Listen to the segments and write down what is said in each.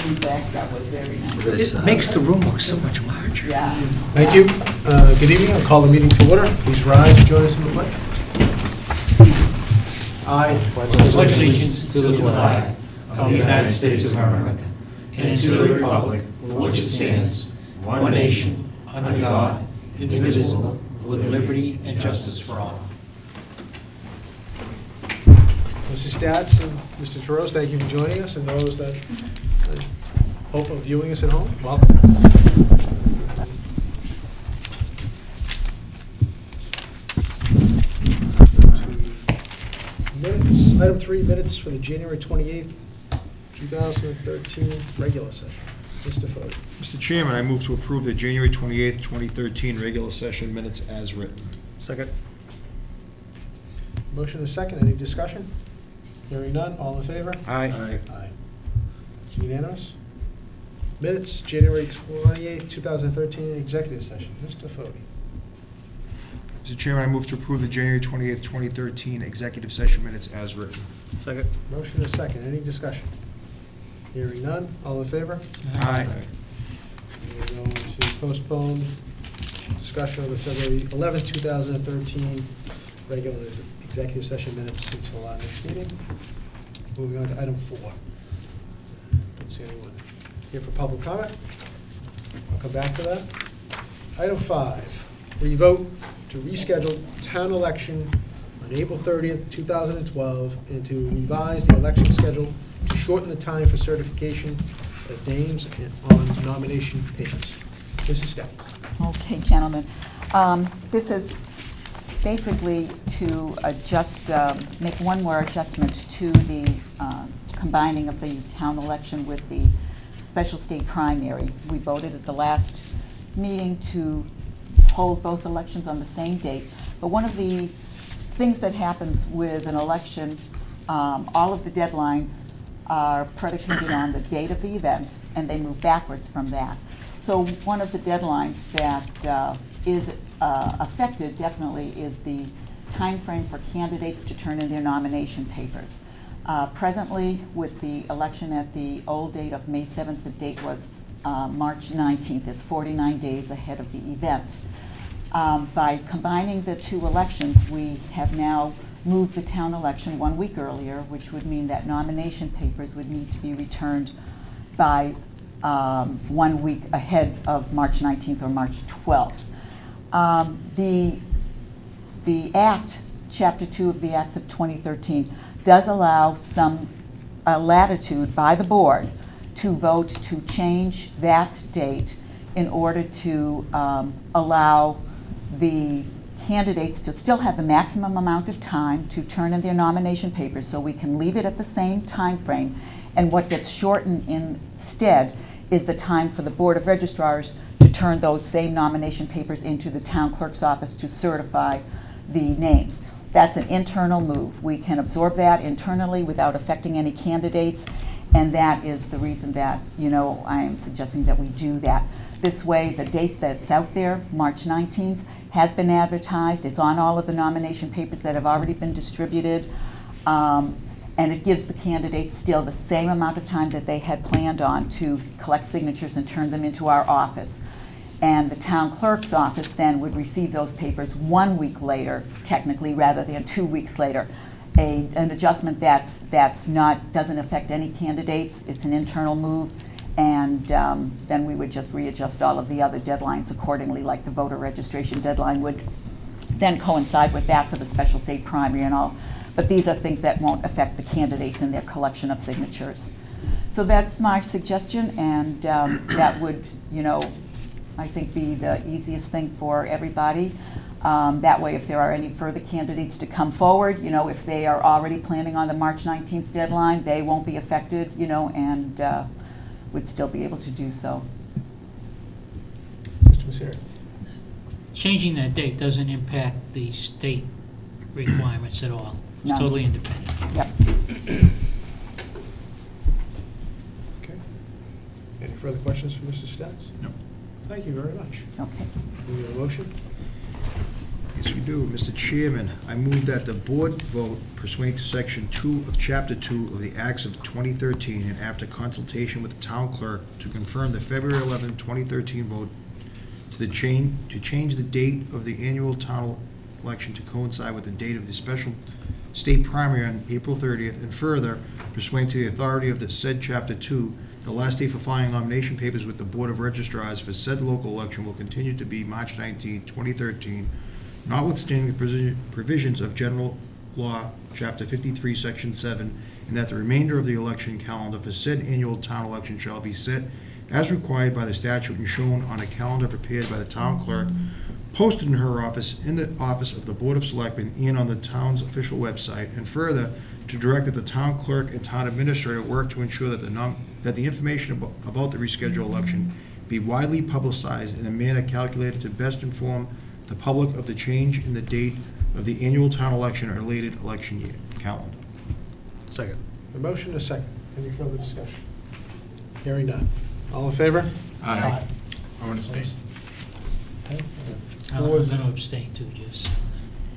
In fact, that was very nice. It makes the room look so much larger. Yeah. Thank you. Good evening. I'll call the meeting to order. Please rise and join us in the pledge. I pledge allegiance to the flag of the United States of America and to the republic for which it stands, one nation, under God, indivisible, with liberty and justice for all. Mrs. Stats and Mr. Taros, thank you for joining us, and those that hope of viewing us at home, welcome. Minutes, item 3, minutes for the January 28th, 2013 regular session. Mr. Fode. Mr. Chairman, I move to approve the January 28th, 2013 regular session minutes as written. Second. Motion is second. Any discussion? Hearing none. All in favor? Aye. Aye. It's unanimous. Minutes, January 28th, 2013 executive session. Mr. Fode. Mr. Chairman, I move to approve the January 28th, 2013 executive session minutes as written. Second. Motion is second. Any discussion? Hearing none. All in favor? Aye. We're going to postpone discussion of the February 11th, 2013 regular executive session minutes until our next meeting. Moving on to item 4. Don't see anyone here for public comment. I'll come back to that. Item 5, revote to reschedule town election on April 30th, 2012, and to revise the election schedule to shorten the time for certification of names on nomination papers. Mrs. Stepp. Okay, gentlemen. This is basically to adjust, make one more adjustment to the combining of the town election with the special state primary. We voted at the last meeting to hold both elections on the same date. But one of the things that happens with an election, all of the deadlines are predicated on the date of the event, and they move backwards from that. So one of the deadlines that is affected definitely is the time frame for candidates to turn in their nomination papers. Presently, with the election at the old date of May 7th, the date was March 19th. It's 49 days ahead of the event. By combining the two elections, we have now moved the town election 1 week earlier, which would mean that nomination papers would need to be returned by 1 week ahead of March 19th or March 12th. The Act, Chapter 2 of the Acts of 2013, does allow some latitude by the board to vote to change that date in order to allow the candidates to still have the maximum amount of time to turn in their nomination papers, so we can leave it at the same time frame. And what gets shortened instead is the time for the Board of Registrars to turn those same nomination papers into the town clerk's office to certify the names. That's an internal move. We can absorb that internally without affecting any candidates, and that is the reason that, I am suggesting that we do that. This way, the date that's out there, March 19th, has been advertised. It's on all of the nomination papers that have already been distributed, and it gives the candidates still the same amount of time that they had planned on to collect signatures and turn them into our office. And the town clerk's office then would receive those papers 1 week later, technically, rather than 2 weeks later. An adjustment doesn't affect any candidates. It's an internal move, and then we would just readjust all of the other deadlines accordingly, like the voter registration deadline would then coincide with that for the special state primary and all. But these are things that won't affect the candidates in their collection of signatures. So that's my suggestion, and that would, I think, be the easiest thing for everybody. That way, if there are any further candidates to come forward, if they are already planning on the March 19th deadline, they won't be affected, and would still be able to do so. Mr. Messeri. Changing that date doesn't impact the state requirements at all. It's No. totally independent. Yep. Okay. Any further questions for Mrs. Stats? No. Thank you very much. Okay. Do we have a motion? Yes, Yes, we do. Mr. Chairman, I move that the board vote pursuant to Section 2 of Chapter 2 of the Acts of 2013 and after consultation with the town clerk to confirm the February 11, 2013 vote to change the date of the annual town election to coincide with the date of the special state primary on April 30th, and further, pursuant to the authority of the said Chapter 2, the last day for filing nomination papers with the Board of Registrars for said local election will continue to be March 19, 2013, notwithstanding the provisions of General Law, Chapter 53, Section 7, and that the remainder of the election calendar for said annual town election shall be set as required by the statute and shown on a calendar prepared by the town clerk, posted in her office, in the office of the Board of Selectmen, and on the town's official website, and further, to direct that the town clerk and town administrator work to ensure that the information about the rescheduled election be widely publicized in a manner calculated to best inform the public of the change in the date of the annual town election or related election year calendar. Second. A motion, a second. Any further discussion? Hearing none. All in favor? Aye. I want to stay. Okay. I'm Four- going to abstain too, just,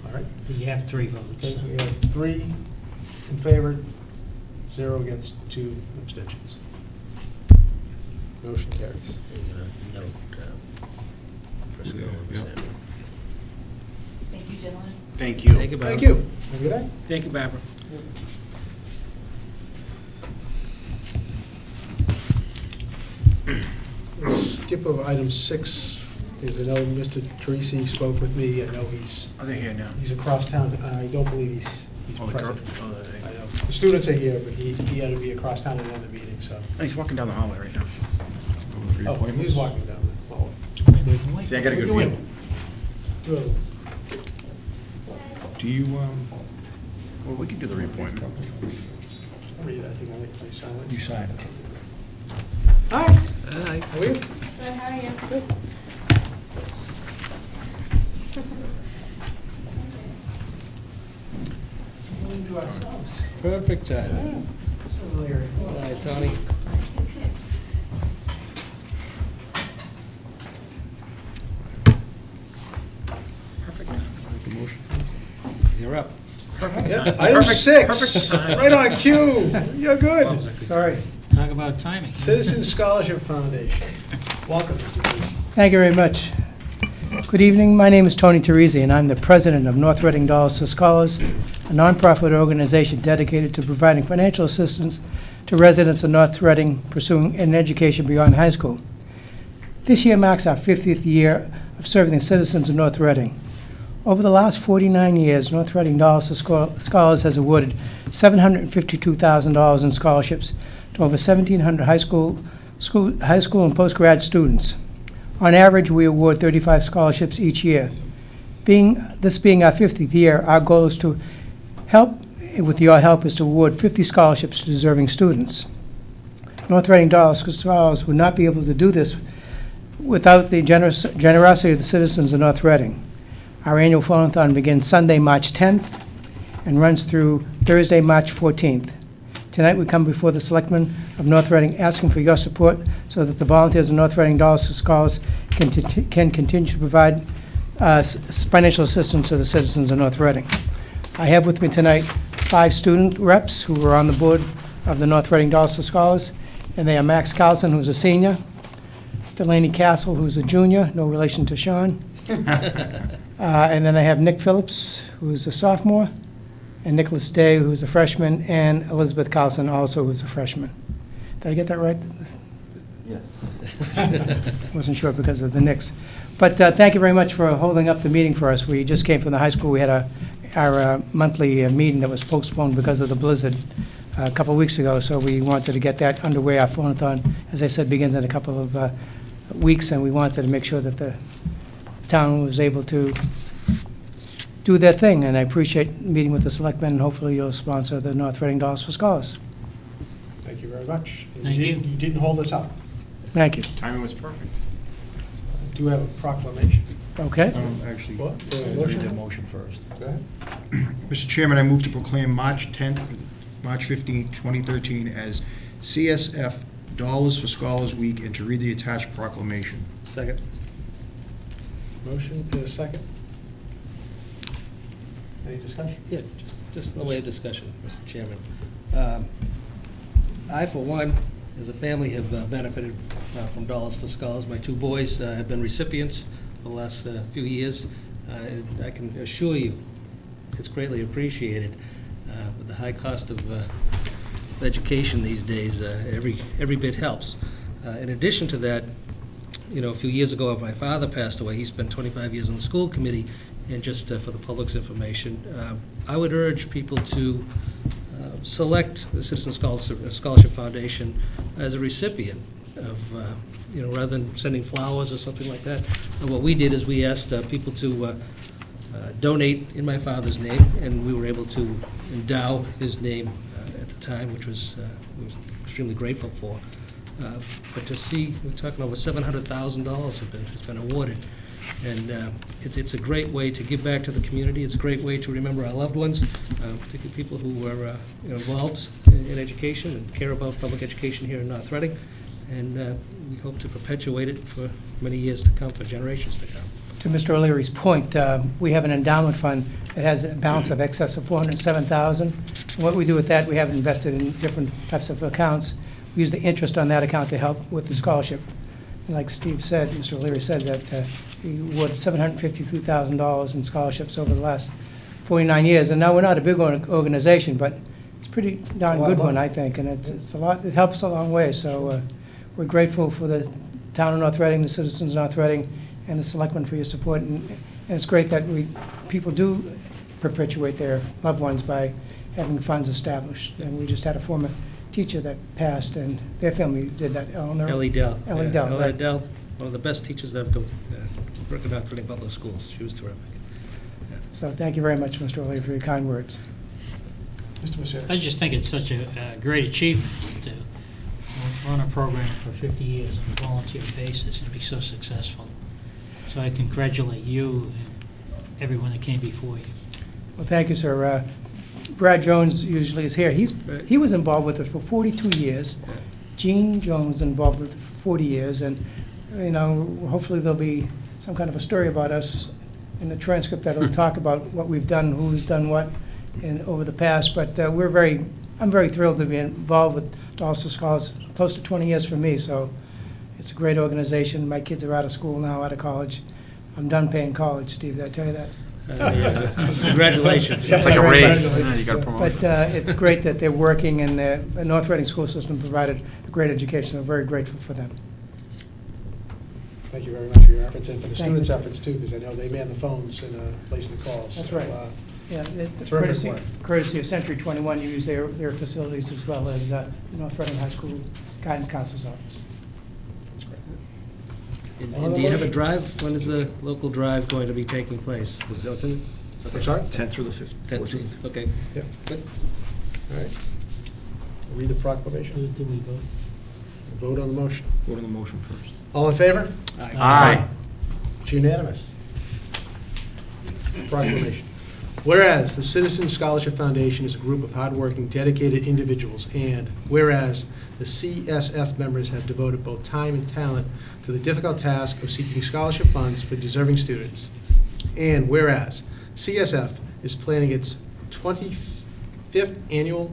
All right. you have 3 votes. Okay, we have 3 in favor, 0 against, 2 abstentions. Motion carries. Yep. Thank you, gentlemen. Thank you. Thank you, Barbara. Thank you. Have a good day. Thank you, Barbara. Skip over item 6, because I know Mr. Teresi spoke with me. I know Are they here now? he's across town. I don't believe he's Oh, the present. girl? Oh, I know. The students are here, but he had to be across town at another meeting, so. He's walking down the hallway right now. Oh, he's walking down the hall. See, I got a good What are you feel. doing? Do you, Well, we can do the reappointment. I'll read it. I think I signed it. you sign it? Hi. Hi. How are you? Good, how are you? Good. We'll do ourselves. Perfect time. Yeah. So Larry. Hi, Tony. Make a motion. You're up. Yep, item 6, Perfect time. right on cue. You're good. Sorry. Talk about timing. Citizen Scholarship Foundation. Welcome, Mr. Teresi. Thank you very much. Good evening. My name is Tony Teresi, and I'm the president of North Reading Dollars for Scholars, a nonprofit organization dedicated to providing financial assistance to residents of North Reading pursuing an education beyond high school. This year marks our 50th year of serving the citizens of North Reading. Over the last 49 years, North Reading Dollars for Scholars has awarded $752,000 in scholarships to over 1,700 high school and post-grad students. On average, we award 35 scholarships each year. This being our 50th year, our goal is to help, with your help, is to award 50 scholarships to deserving students. North Reading Dollars for Scholars would not be able to do this without the generosity of the citizens of North Reading. Our annual phone-a-thon begins Sunday, March 10th, and runs through Thursday, March 14th. Tonight, we come before the Selectmen of North Reading asking for your support so that the volunteers of North Reading Dollars for Scholars can continue to provide financial assistance to the citizens of North Reading. I have with me tonight 5 student reps who are on the board of the North Reading Dollars for Scholars, and they are Max Carlson, who's a senior, Delaney Castle, who's a junior, no relation to Sean, and then I have Nick Phillips, who's a sophomore, and Nicholas Day, who's a freshman, and Elizabeth Carlson, also who's a freshman. Did I get that right? Yes. Wasn't sure because of the Knicks. But thank you very much for holding up the meeting for us. We just came from the high school. We had our monthly meeting that was postponed because of the blizzard a couple of weeks ago, so we wanted to get that underway. Our phone-a-thon, as I said, begins in a couple of weeks, and we wanted to make sure that the town was able to do their thing, and I appreciate meeting with the selectmen, and hopefully you'll sponsor the North Reading Dollars for Scholars. Thank you very much. And Thank you. You didn't hold us up. Thank you. Timing was perfect. I do have a proclamation. Okay? Actually, What? read the motion first. Go ahead. Mr. Chairman, I move to proclaim March 10th, March 15th, 2013 as CSF Dollars for Scholars Week and to read the attached proclamation. Second. Motion and a second. Any discussion? Yeah, just in the way of discussion, Mr. Chairman. I, for one, as a family, have benefited from Dollars for Scholars. My two boys have been recipients for the last few years. And I can assure you, it's greatly appreciated. With the high cost of education these days, every bit helps. In addition to that, you know, a few years ago, my father passed away. He spent 25 years on the school committee. And just for the public's information, I would urge people to select the Citizen Scholarship Foundation as a recipient of, you know, rather than sending flowers or something like that. What we did is we asked people to donate in my father's name, and we were able to endow his name at the time, which was we were extremely grateful for. But to see, we're talking over $700,000 has been awarded. And it's a great way to give back to the community. It's a great way to remember our loved ones, particularly people who were involved in education and care about public education here in North Reading. And we hope to perpetuate it for many years to come, for generations to come. To Mr. O'Leary's point, we have an endowment fund that has a balance of excess of $407,000. And what we do with that, we have invested in different types of accounts. We use the interest on that account to help with the scholarship. And like Steve said, Mr. O'Leary said that we awarded $752,000 in scholarships over the last 49 years. And now we're not a big organization, but it's a pretty darn good one, I think. And it's a lot. It helps a long way. So we're grateful for the town of North Reading, the citizens of North Reading, and the selectmen for your support. And it's great that people do perpetuate their loved ones by having funds established. And we just had a former teacher that passed, and their family did that, Eleanor. Ellie Dell. Ellie Dell, Ellie right. Dell, one of the best teachers that I've worked in North Reading Public Schools. She was terrific. So thank you very much, Mr. O'Leary, for your kind words. Mr. Messere? I just think it's such a great achievement to run a program for 50 years on a volunteer basis and be so successful. So I congratulate you and everyone that came before you. Well, thank you, sir. Brad Jones usually is here. He was involved with it for 42 years. Gene Jones involved with it for 40 years, and you know, hopefully there'll be some kind of a story about us in the transcript that'll talk about what we've done, who's done what, over the past. But I'm very thrilled to be involved with Dollars for Scholars. Close to 20 years for me, so it's a great organization. My kids are out of school now, out of college. I'm done paying college. Steve, did I tell you that? Congratulations. It's like a raise. Congratulations. You got a promotion. But it's great that they're working, and the North Reading school system provided a great education. I'm very grateful for them. Thank you very much for your efforts, and for the Thank you. students' efforts too, because I know they man the phones and place the calls. That's So, right. Yeah, Terrific work. courtesy of Century 21, you use their facilities as well as North Reading High School Guidance Counselor's Office. That's great. And do you have a drive? When is the local drive going to be taking place? Is it I'm sorry? 10th through the 14th. 10th? Okay. Yep. Good. All right. Read the proclamation. Do we vote? Vote on the motion. Vote on the motion first. All in favor? Aye. It's unanimous. Proclamation. Whereas the Citizen Scholarship Foundation is a group of hardworking, dedicated individuals, and whereas the CSF members have devoted both time and talent to the difficult task of seeking scholarship funds for deserving students, and whereas CSF is planning its 25th annual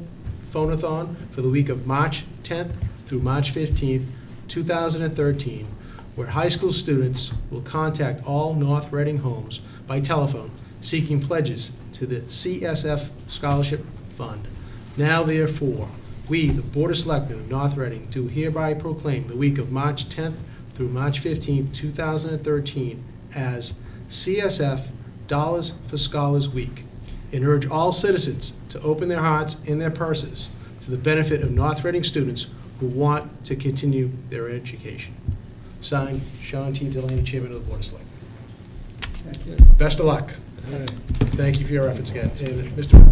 phone-a-thon for the week of March 10th through March 15th, 2013, where high school students will contact all North Reading homes by telephone seeking pledges to the CSF Scholarship Fund. Now therefore, we, the Board of Selectmen of North Reading, do hereby proclaim the week of March 10th through March 15th, 2013 as CSF Dollars for Scholars Week, and urge all citizens to open their hearts and their purses to the benefit of North Reading students who want to continue their education. Signed, Sean T. Delaney, Chairman of the Board of Selectmen. Thank you. Best of luck. Thank you for your efforts again. And Mr.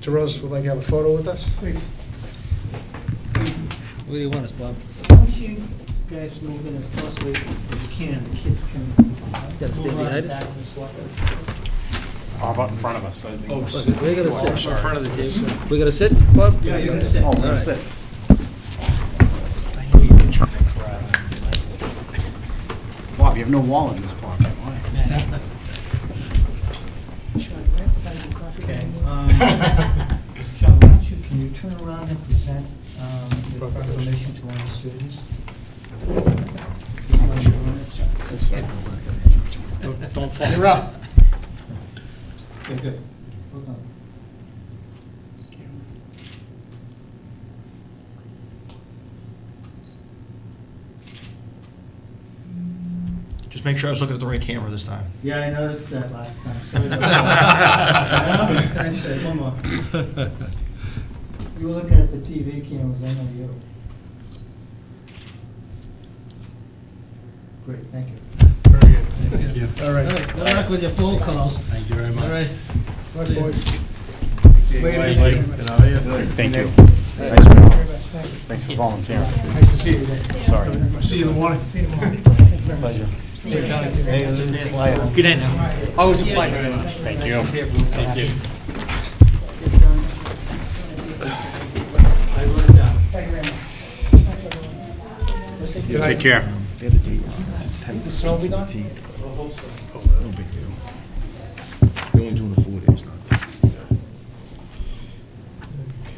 Terose would like to have a photo with us. Please. What do you want us, Bob? Why don't you guys move in as closely as you can, the kids can Gotta stay move around behind us? back and forth. How about in front of us? I think. Oh, We're gonna sit. I'm sorry. In front of the table. We're gonna sit, Bob? Yeah, you're gonna sit. Oh, we're All gonna right. sit. I knew you could turn that crowd. Bob, you have no wallet in this pocket. Why? Sean, I have to buy you coffee. Okay. Sean, why don't you, can you turn around and present the proclamation to one of the students? Don't fall. You're up. Okay, good. Hold on. Just make sure I was looking at the right camera this time. Yeah, I noticed that last time. Sorry about that. Can I say one more? You were looking at the TV cameras, I know you. Great, thank you. Very good. All All right. right, good luck with your phone calls. Thank you very All right. Bye, boys. Thank you. Thanks for volunteering. Nice to see you again. Sorry. See you in the morning. Pleasure. Good night now. Always a pleasure. Thank you. Thank you. Good Take night. care. They had the date wrong. It's 10 to 14. Oh, no big deal. They're only doing the 4 days now.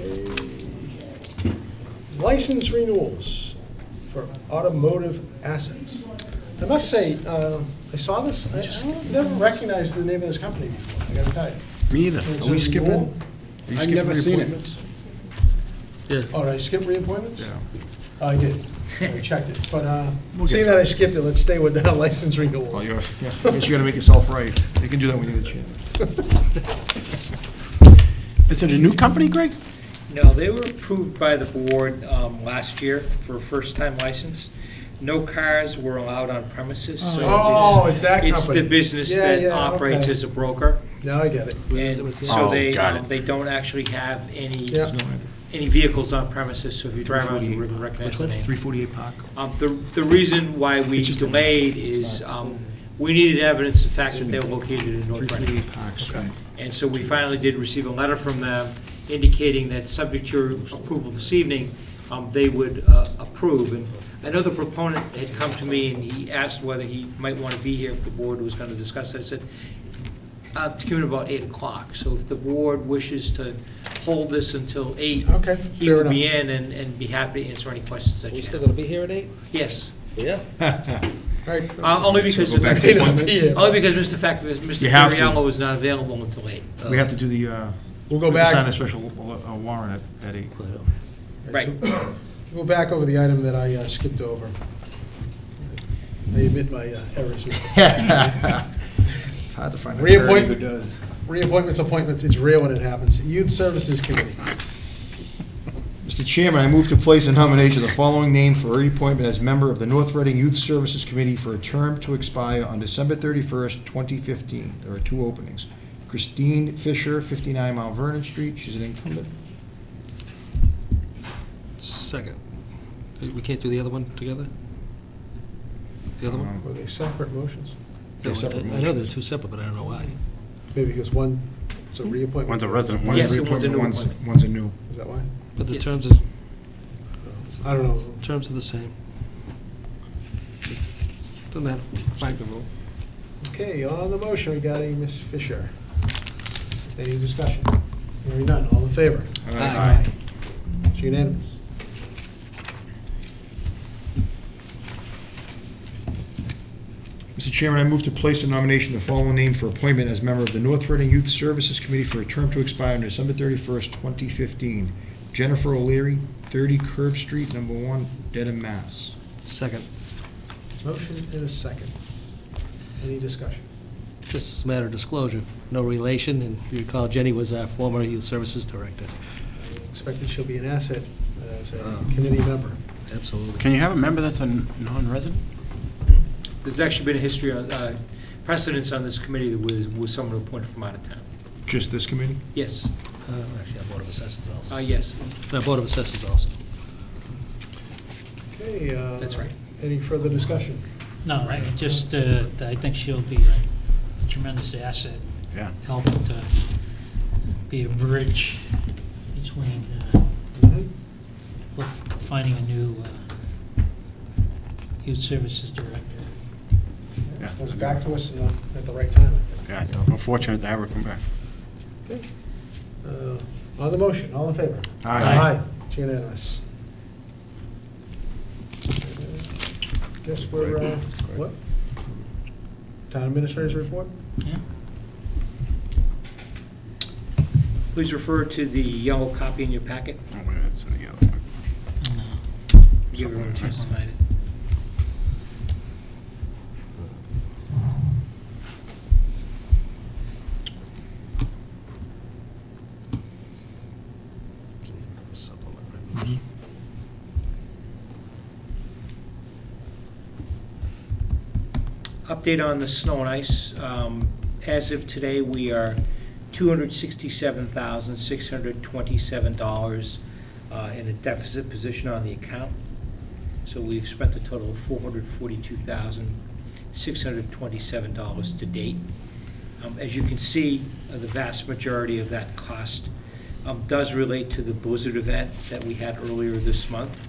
Okay. License renewals for automotive assets. I must say, I saw this, I never recognized the name of this company before, I gotta tell you. Me either. It's Are we a skipping? renewal? Are you I've skipping never seen it. reappointments? Yeah. Oh, did I skip reappointments? Yeah. Oh, I did. I checked it. But seeing that I skipped it, let's stay with license Oh, renewals. yours. Yeah. I guess you gotta make yourself right. You can do that when you get a chance. Is it a new company, Greg? No, they were approved by the board last year for a first-time license. No cars were allowed on premises, so Oh, it's that it's company. the business Yeah, that yeah, operates okay. as a broker. Now I get it. And so Oh, they, got it. they don't actually have any, Yeah. any vehicles on premises, so if you drive around, you wouldn't recognize the name. 348 Park. The reason why we It's just a- delayed is, we needed evidence of the fact that they were located in North Reading. 348 Park Street. And so we finally did receive a letter from them indicating that subject to your approval this evening, they would approve. And I know the proponent had come to me and he asked whether he might want to be here if the board was going to discuss it. I said, to come in about 8 o'clock. So if the board wishes to hold this until 8, Okay, he fair will be enough. in and be happy to answer any questions that We you still have. gonna be here at 8? Yes, Yeah. All right. only because, go back to appointments? only because Mr. You have to. Furiello is not available until 8. We have to do the, We'll go we have to sign back, the special warrant at 8. Right. go back over the item that I skipped over. I admit my errors, Mr. It's hard to find a attorney who Reappointment. does. Reappointments, appointments, it's rare when it happens. Youth Services Committee. Mr. Chairman, I move to place in nomination the following name for reappointment as member of the North Reading Youth Services Committee for a term to expire on December 31st, 2015. There are 2 openings. Christine Fisher, 59 Mount Vernon Street, she's an incumbent. Second. We can't do the other one together? The other one? Were they separate motions? Yeah, separate I know they're two separate, but I don't know why. Maybe because one, it's a reappointment. One's a resident, One's Yes, a and one's a new reappointment, appointment. one's a new. Is that why? But the Yes. terms are, I don't know. terms are the same. Doesn't matter. Fine. Okay, on the motion regarding Ms. Fisher. Any discussion? Hearing none, all in favor? Aye. It's unanimous. Mr. Chairman, I move to place in nomination the following name for appointment as member of the North Reading Youth Services Committee for a term to expire on December 31st, 2015. Jennifer O'Leary, 30 Curve Street, number 1, Dedham, Mass. Second. Motion and a second. Any discussion? Just as a matter of disclosure, no relation, and you recall Jenny was our former youth services director. Expected she'll be an asset as a committee member. Absolutely. Can you have a member that's a non-resident? There's actually been a history, precedence on this committee with someone appointed from out of town. Just this committee? Yes, Actually, our Board of Assessors also. yes, Our Board of Assessors also. Okay. that's right. Any further discussion? No, I just, I think she'll be a tremendous asset, Yeah. helping to be a bridge between finding a new youth services director. Yeah. Comes back to us at the right time, I think. Yeah, I'm fortunate to have her come back. Okay. On the motion, all in favor? Aye. It's unanimous. Guess we're, what? Town administrator's report? Yeah. Please refer to the yellow copy in your packet. Oh, wait, that's the other one. Give everyone a chance to find it. Update on the snow and ice. As of today, we are $267,627 in a deficit position on the account. So we've spent a total of $442,627 to date. As you can see, the vast majority of that cost does relate to the blizzard event that we had earlier this month.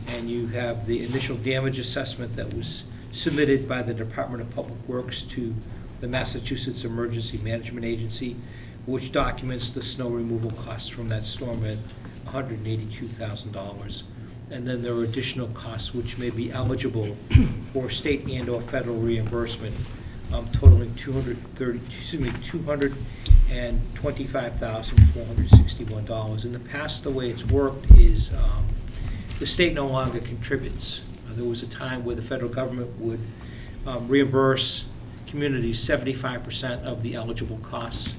And you have the initial damage assessment that was submitted by the Department of Public Works to the Massachusetts Emergency Management Agency, which documents the snow removal costs from that storm at $182,000. And then there are additional costs which may be eligible for state and/or federal reimbursement, totaling $225,461. In the past, the way it's worked is the state no longer contributes. There was a time where the federal government would reimburse communities 75% of the eligible costs.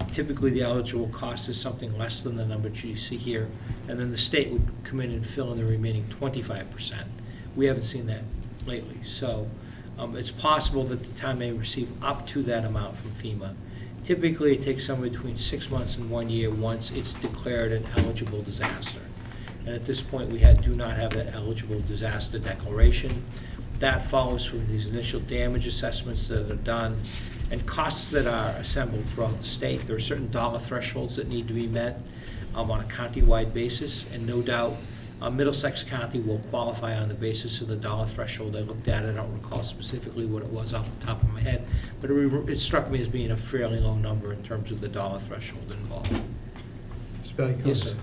Typically, the eligible cost is something less than the number you see here, and then the state would come in and fill in the remaining 25%. We haven't seen that lately, so it's possible that the town may receive up to that amount from FEMA. Typically, it takes somewhere between 6 months and 1 year once it's declared an eligible disaster. And at this point, we do not have that eligible disaster declaration. That follows from these initial damage assessments that are done and costs that are assembled throughout the state. There are certain dollar thresholds that need to be met on a county-wide basis, and no doubt Middlesex County will qualify on the basis of the dollar threshold. I looked at it, I don't recall specifically what it was off the top of my head, but it struck me as being a fairly low number in terms of the dollar threshold involved. Mr. Valiakonis, Yes, sir.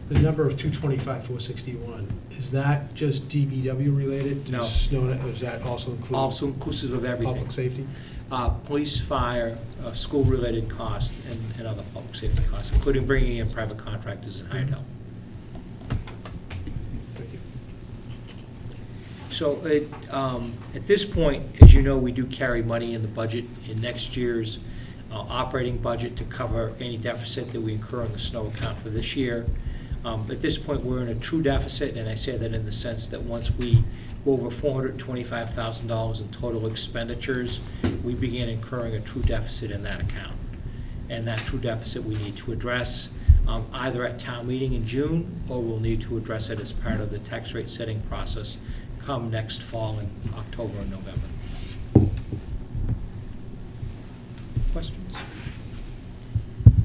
The number of 225,461, is that just DBW related? No. Does that also include? Also inclusive of everything. Public safety? Police, fire, school-related costs, and other public safety costs, including bringing in private contractors and hired help. Thank you. So at this point, as you know, we do carry money in the budget in next year's operating budget to cover any deficit that we incur in the snow account for this year. At this point, we're in a true deficit, and I say that in the sense that once we go over $425,000 in total expenditures, we begin incurring a true deficit in that account. And that true deficit we need to address either at town meeting in June, or we'll need to address it as part of the tax rate setting process come next fall in October and November. Questions?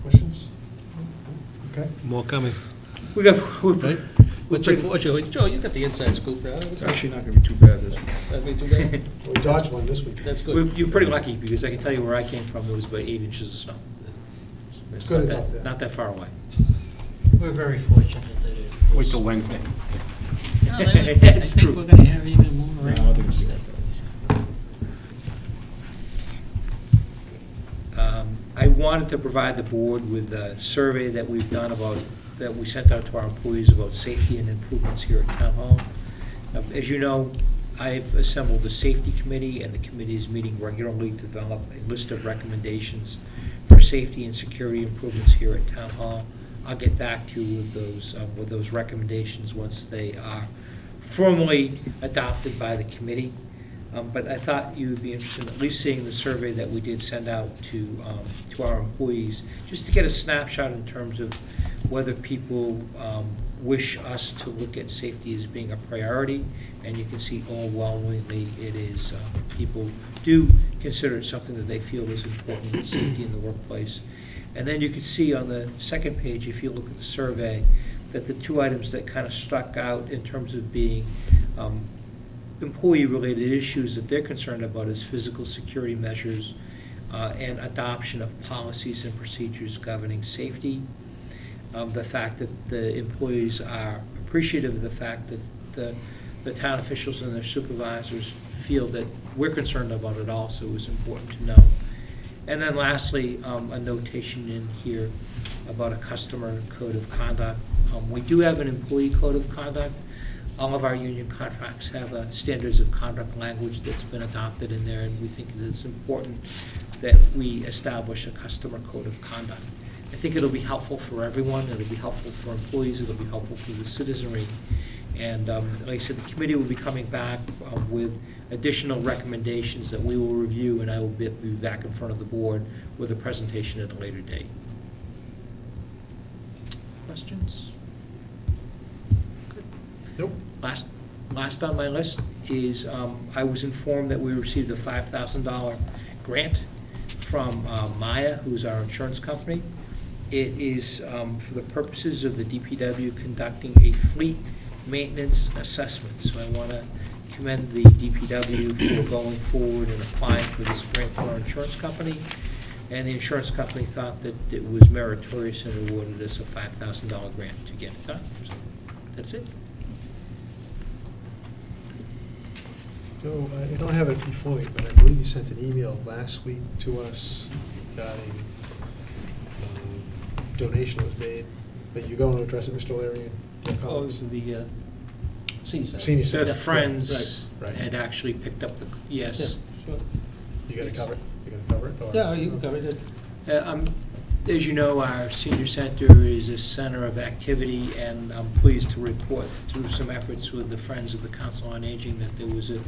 Questions? Okay. More coming. We got, Right? Unfortunately, Joe, you got the inside scoop now. It's actually not gonna be too bad, this. That'd be too bad. We dodged one this week. That's good. You're pretty lucky, because I can tell you where I came from, it was about 8 inches of snow. It's good it's not up that- there. Not that far away. We're very fortunate that it was. Wait till Wednesday. No, I It's think true. we're gonna have even more rain. No, I think it's instead. I wanted to provide the board with a survey that we've done that we sent out to our employees about safety and improvements here at Town Hall. As you know, I've assembled a safety committee, and the committee is meeting regularly to develop a list of recommendations for safety and security improvements here at Town Hall. I'll get back to you with those recommendations once they are formally adopted by the committee. But I thought you would be interested in at least seeing the survey that we did send out to our employees, just to get a snapshot in terms of whether people wish us to look at safety as being a priority. And you can see overwhelmingly it is. People do consider it something that they feel is important, safety in the workplace. And then you can see on the second page, if you look at the survey, that the two items that kind of stuck out in terms of being employee-related issues that they're concerned about is physical security measures and adoption of policies and procedures governing safety. The fact that the employees are appreciative of the fact that the town officials and their supervisors feel that we're concerned about it also is important to know. And then lastly, a notation in here about a customer code of conduct. We do have an employee code of conduct. All of our union contracts have a standards of conduct language that's been adopted in there, and we think that it's important that we establish a customer code of conduct. I think it'll be helpful for everyone. It'll be helpful for employees. It'll be helpful for the citizenry. And like I said, the committee will be coming back with additional recommendations that we will review, and I will be back in front of the board with a presentation at a later date. Questions? Good. Nope. Last on my list is I was informed that we received a $5,000 grant from Maya, who's our insurance company. It is for the purposes of the DPW conducting a fleet maintenance assessment. So I want to commend the DPW for going forward and applying for this grant for our insurance company. And the insurance company thought that it was meritorious and awarded us a $5,000 grant to get it done. So that's it. No, I don't have it before me, but I believe you sent an email last week to us regarding donation that was made. But you going to address it, Mr. O'Leary? Oh, the senior center. Senior The center. Friends Right. had actually picked up the, yes. Yeah, sure. You gonna cover it? You gonna cover it? or- Yeah, you can cover it. As you know, our senior center is a center of activity, and I'm pleased to report through some efforts with the Friends of the Council on Aging that there was a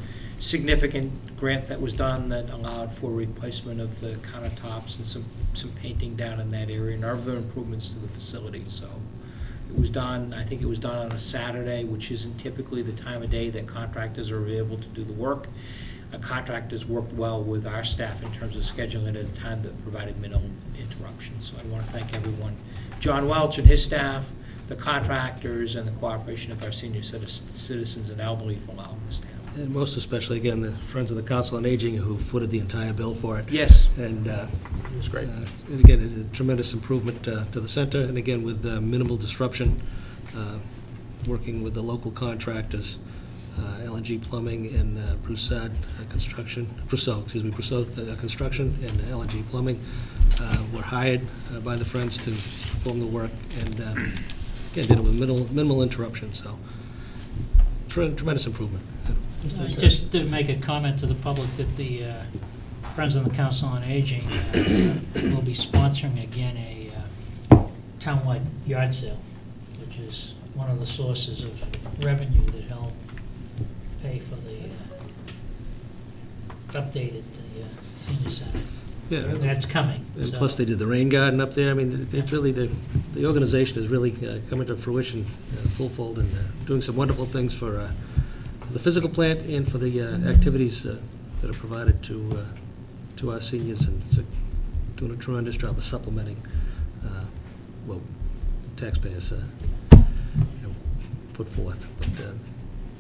significant grant that was done that allowed for replacement of the countertops and some painting down in that area and other improvements to the facility. So it was done, I think it was done on a Saturday, which isn't typically the time of day that contractors are available to do the work. Contractors worked well with our staff in terms of scheduling it at a time that provided minimal interruptions. So I want to thank everyone, John Welch and his staff, the contractors, and the cooperation of our senior citizens and elderly for allowing this to happen. And most especially, again, the Friends of the Council on Aging who footed the entire bill for it. Yes. And It was great. and again, it's a tremendous improvement to the center, and again, with minimal disruption, working with the local contractors, L&G Plumbing and Broussard Construction, Brousseau Construction and L&G Plumbing were hired by the Friends to perform the work, and again, did it with minimal interruption, so tremendous improvement. Just to make a comment to the public that the Friends of the Council on Aging will be sponsoring again a townwide yard sale, which is one of the sources of revenue that help pay for the updated senior center. Yeah. That's coming. And so- plus, they did the rain garden up there. I mean, it's really, the organization is really coming to fruition full fold and doing some wonderful things for the physical plant and for the activities that are provided to our seniors, and so doing a tremendous job of supplementing what taxpayers put forth. But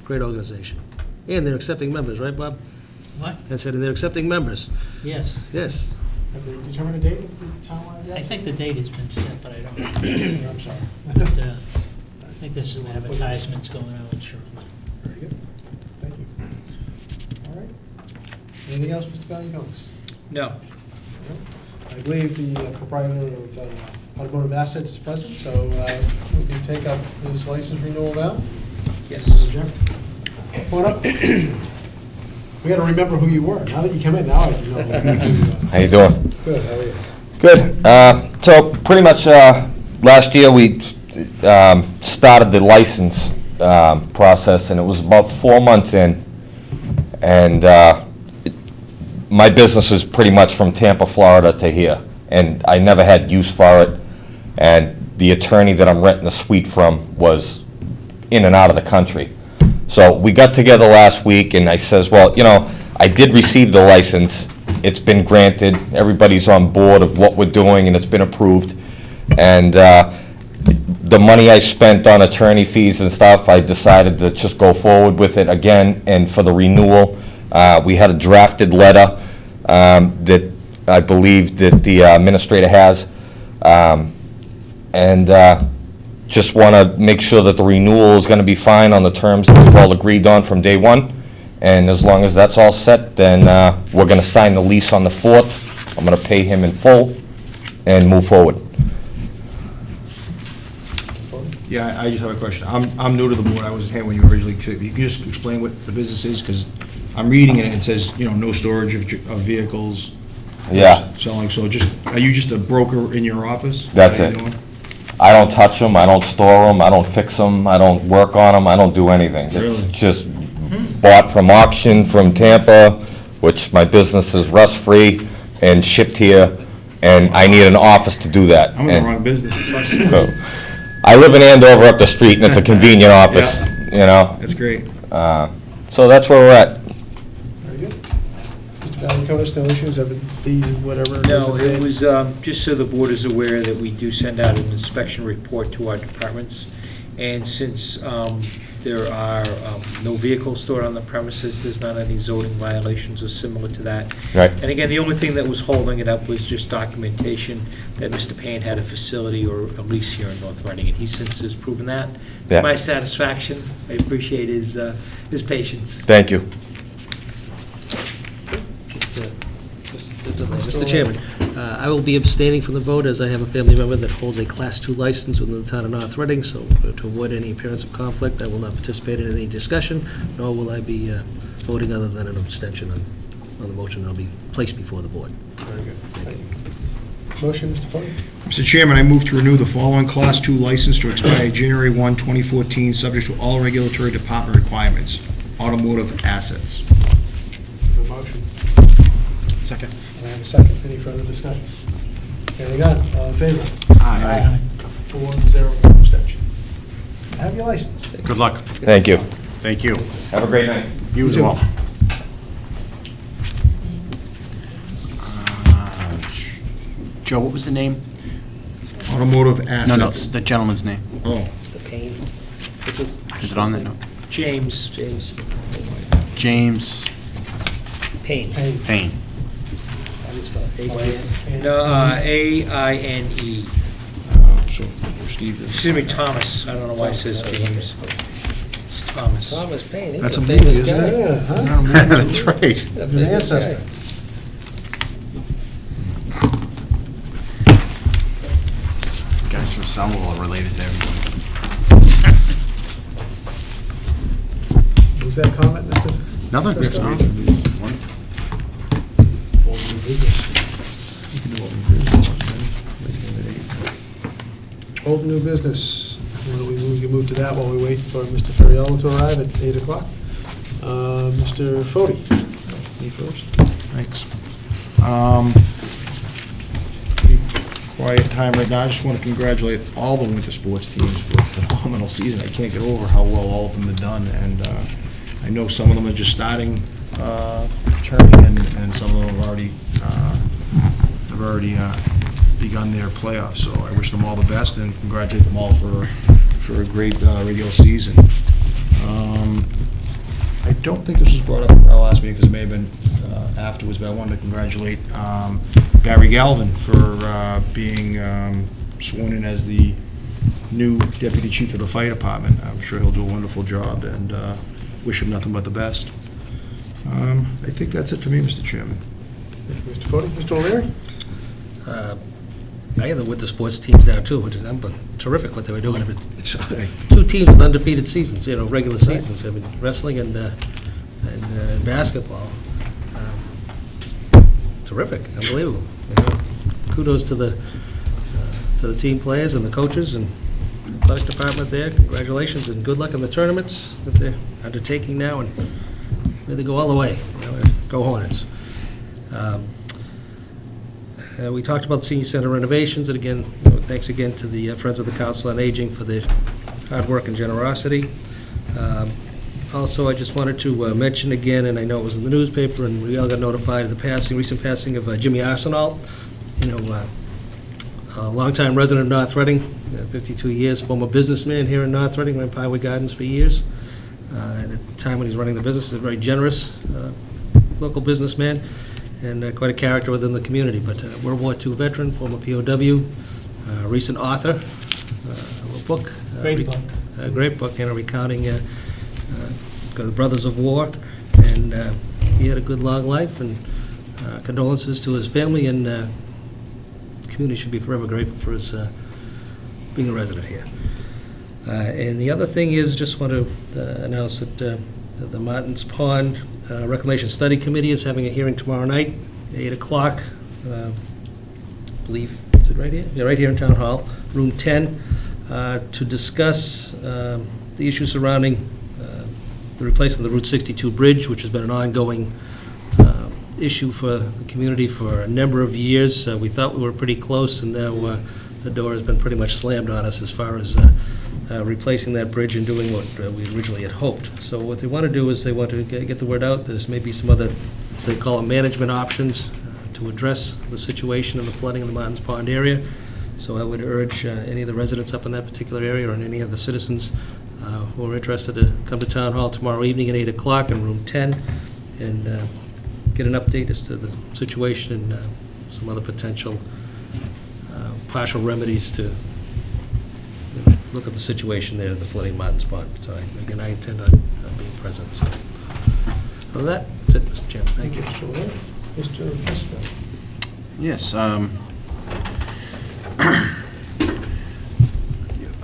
great organization. And they're accepting members, right, Bob? What? I said, and they're accepting members. Yes. Yes. Have they determined a date of the townwide? I think the date has been set, but I don't know. I'm sorry. But, I think there's some advertisements going out shortly. Very good. Thank you. All right. Anything else, Mr. Valiakonis? No. I believe the proprietor of automotive assets is present, so we can take up his license renewal now. Yes. Jeff, come on up. We got to remember who you were. Now that you come in, now I know who you are. How you doing? Good, how are you? Good. So pretty much last year we started the license process, and it was about 4 months in, and my business is pretty much from Tampa, Florida to here, and I never had use for it, and the attorney that I'm renting a suite from was in and out of the country. So we got together last week, and I says, well, you know, I did receive the license. It's been granted. Everybody's on board of what we're doing, and it's been approved. And the money I spent on attorney fees and stuff, I decided to just go forward with it again. And for the renewal, we had a drafted letter that I believe that the administrator has. And just want to make sure that the renewal is going to be fine on the terms that we've all agreed on from day one. And as long as that's all set, then we're going to sign the lease on the 4th. I'm going to pay him in full and move forward. Yeah, I just have a question. I'm new to the board. I wasn't here when you originally, you can just explain what the business is? Because I'm reading it, and it says, no storage of vehicles. Yeah. Selling, so are you just a broker in your office? That's How you it. doing? I don't touch them, I don't store them, I don't fix them, I don't work on them, I don't do anything. It's Really? just bought from auction from Tampa, which my business is rust-free, and shipped here, and I need an office to do that. I'm in the And wrong business. so, I live in Andover up the street, and it's a convenient office, That's great. So that's where we're at. Very good. Mr. Valiakonis, no issues, fees, whatever? No, it was, just so the board is aware that we do send out an inspection report to our departments. And since there are no vehicles stored on the premises, there's not any zoning violations or similar to that. Right. And again, the only thing that was holding it up was just documentation that Mr. Payne had a facility or a lease here in North Reading, and he since has proven that. Yeah. To my satisfaction, I appreciate his patience. Thank you. Mr. Chairman, I will be abstaining from the vote as I have a family member that holds a Class 2 license within the town of North Reading, so to avoid any appearance of conflict, I will not participate in any discussion, nor will I be voting other than an abstention on the motion that will be placed before the board. Very good. Thank you. Motion, Mr. Foote? Mr. Chairman, I move to renew the following Class 2 license to expire January 1, 2014, subject to all regulatory department requirements. Automotive assets. No motion. Second. I have a second. Any further discussion? Hearing none. All in favor? Aye. 4-0, one abstention. Have your license. Good luck. Thank you. Thank you. Have a great night. You as too. well. Joe, what was the name? Automotive No, assets. the gentleman's name. Oh, Mr. Payne? Is it on there? No. James. James Payne. Payne. Payne. How do you spell it? A-Y-N? No, A-I-N-E. so Steve is. Excuse me, Thomas. I don't know why it says James. It's Thomas. Thomas Payne. He's That's a famous movie, isn't guy. it? Yeah, huh? Isn't that a movie? That's right. A An famous ancestor. guy. Guys from Somerville are related to everybody. Was that a comment, Mr.? Nothing. Chris, No. go Wonderful. Old new business. Old new business. Why don't we move to that while we wait for Mr. Ferriello to arrive at 8 o'clock? Mr. Fode, me first. Thanks. Pretty quiet time right now. I just want to congratulate all the winter sports teams for a phenomenal season. I can't get over how well all of them have done, and I know some of them are just starting turning, and some of them have already begun their playoffs. So I wish them all the best and congratulate them all for a great regular season. I don't think this was brought up in our last meeting because it may have been afterwards, but I wanted to congratulate Barry Galvin for being sworn in as the new deputy chief of the fire department. I'm sure he'll do a wonderful job, and wish him nothing but the best. I think that's it for me, Mr. Chairman. Thank you, Mr. Fode. Mr. O'Leary? I have the winter sports teams now, too, which is terrific what they were doing. It's okay. Two teams with undefeated seasons, regular seasons. I mean, wrestling and basketball. Terrific, unbelievable. Kudos to the team players and the coaches and athletic department there. Congratulations and good luck in the tournaments that they're undertaking now, and may they go all the way. Go Hornets. We talked about the senior center renovations, and again, thanks again to the Friends of the Council on Aging for their hard work and generosity. Also, I just wanted to mention again, and I know it was in the newspaper, and we all got notified of the recent passing of Jimmy Arsenault, a longtime resident of North Reading, 52 years, former businessman here in North Reading, ran Pinewood Gardens for years. At the time when he was running the business, he was a very generous local businessman. and quite a character within the community. But World War II veteran, former POW, recent author of a book. Great book. A great book, recounting the Brothers of War. And he had a good, long life, and condolences to his family, and the community should be forever grateful for his being a resident here. And the other thing is, just want to announce that the Martins Pond Reclamation Study Committee is having a hearing tomorrow night, 8 o'clock. I believe, is it right here? Yeah, right here in Town Hall, room 10, to discuss the issues surrounding the replacement of the Route 62 bridge, which has been an ongoing issue for the community for a number of years. We thought we were pretty close, and now the door has been pretty much slammed on us as far as replacing that bridge and doing what we originally had hoped. So what they want to do is they want to get the word out. There's maybe some other, as they call them, management options to address the situation and the flooding in the Martins Pond area. So I would urge any of the residents up in that particular area, or any of the citizens who are interested, to come to Town Hall tomorrow evening at 8 o'clock in room 10 and get an update as to the situation and some other potential partial remedies to look at the situation there, the flooding Martins Pond. So again, I intend on being present. So other than that, that's it, Mr. Chairman. Thank you. Mr. Pisco. Yes.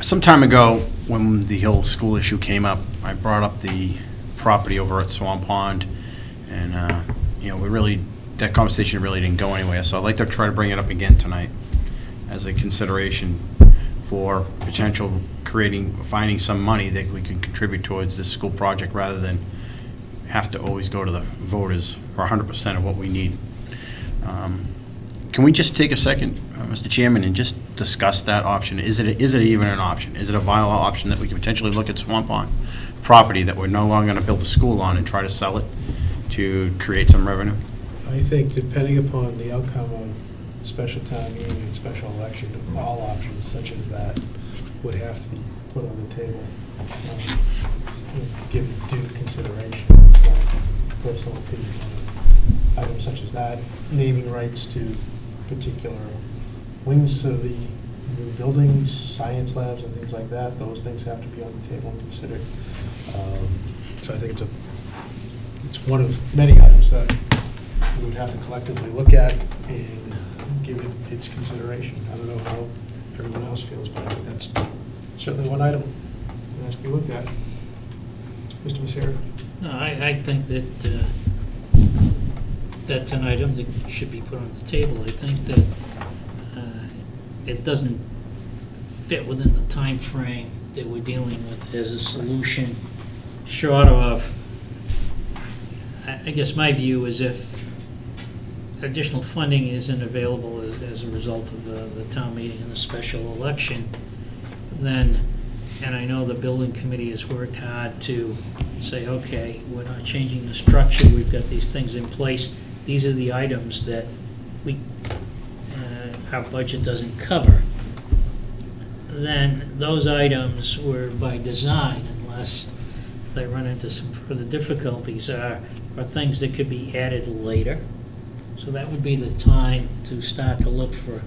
Some time ago, when the whole school issue came up, I brought up the property over at Swan Pond, and that conversation really didn't go anywhere. So I'd like to try to bring it up again tonight as a consideration for potential finding some money that we can contribute towards this school project, rather than have to always go to the voters for 100% of what we need. Can we just take a second, Mr. Chairman, and just discuss that option? Is it even an option? Is it a viable option that we can potentially look at Swan Pond property that we're no longer going to build a school on and try to sell it to create some revenue? I think depending upon the outcome of special town meeting and special election, all options such as that would have to be put on the table, given due consideration. That's my personal opinion on items such as that. Naming rights to particular wings of the new buildings, science labs and things like that, those things have to be on the table and considered. So I think it's one of many items that we would have to collectively look at and give it its consideration. I don't know how everyone else feels, but I think that's certainly one item that has to be looked at. Mr. Messeri? No, I think that that's an item that should be put on the table. I think that it doesn't fit within the time frame that we're dealing with as a solution, short of, I guess my view is, if additional funding isn't available as a result of the town meeting and the special election, then, and I know the building committee has worked hard to say, okay, we're not changing the structure, we've got these things in place, these are the items that our budget doesn't cover, then those items were by design, unless they run into some further difficulties, are things that could be added later. So that would be the time to start to look for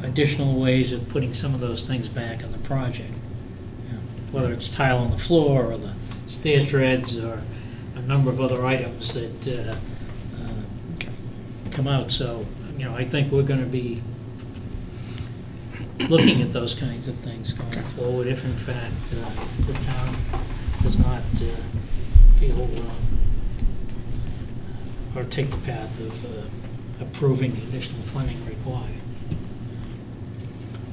additional ways of putting some of those things back in the project. Whether it's tile on the floor, or the stair treads, or a number of other items that come out. So, I think we're going to be looking at those kinds of things going forward, if in fact the town does not feel or take the path of approving the additional funding required.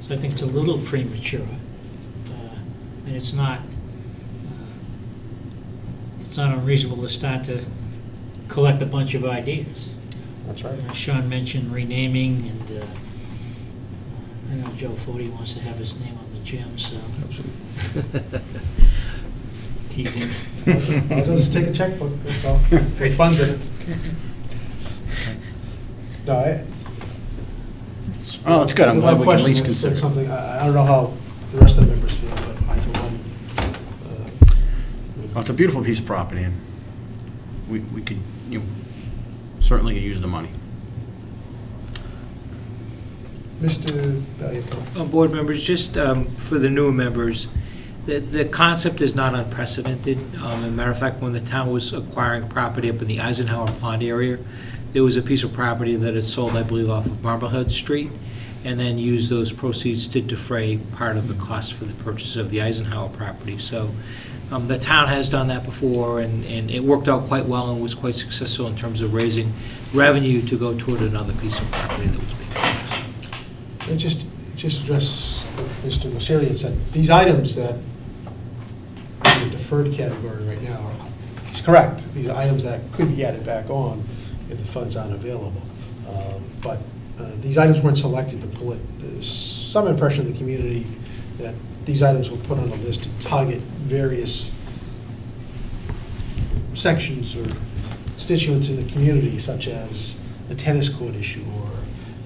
So I think it's a little premature, and it's not unreasonable to start to collect a bunch of ideas. That's right. Sean mentioned renaming, and I know Joe Fode wants to have his name on the gym, so. Teasing. I'll just take a checkbook, that's all. It funds it. No, Well, it's good. I'm glad we can at least consider. Something, I don't know how the rest of the members feel, but I for one. Well, it's a beautiful piece of property, and we could, certainly could use the money. Mr. Valiakonis. Board members, just for the newer members, the concept is not unprecedented. As a matter of fact, when the town was acquiring property up in the Eisenhower Pond area, there was a piece of property that had sold, I believe, off of Marblehead Street, and then used those proceeds to defray part of the cost for the purchase of the Eisenhower property. So the town has done that before, and it worked out quite well and was quite successful in terms of raising revenue to go toward another piece of property that was being purchased. And just address what Mr. Messeri had said. These items that are in the deferred category right now are, he's correct, these are items that could be added back on if the funds aren't available. But these items weren't selected to pull it. There's some impression in the community that these items were put on a list to target various sections or constituents in the community, such as a tennis court issue or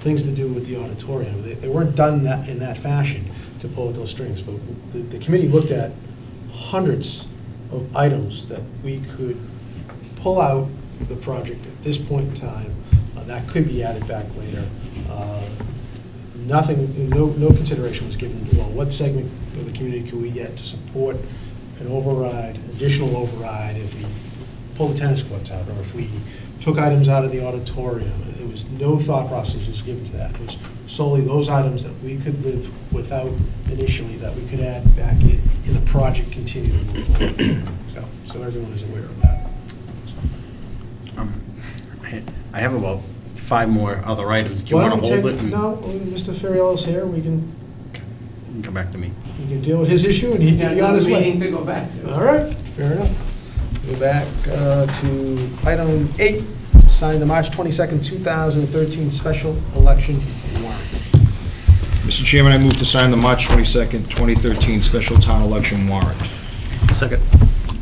things to do with the auditorium. They weren't done in that fashion to pull at those strings, but the committee looked at hundreds of items that we could pull out of the project at this point in time that could be added back later. No consideration was given to, well, what segment of the community could we get to support an override, additional override, if we pull the tennis courts out, or if we took items out of the auditorium. There was no thought process was given to that. It was solely those items that we could live without initially that we could add back in the project continue to move forward. So everyone is aware of that. I have about 5 more other items. Do you want to hold it? No, Mr. Ferriello's here. We can You can come back to me. deal with his issue, and he can be on his way. to go back to. All right, fair enough. Go back to item 8, sign the March 22nd, 2013 special election warrant. Mr. Chairman, I move to sign the March 22nd, 2013 special town election warrant. Second.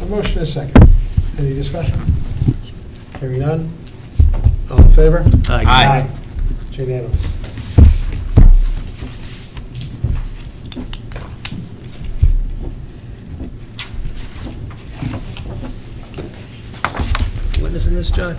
A motion and a second. Any discussion? Hearing none. All in favor? Aye. It's unanimous. Witnessing this, John?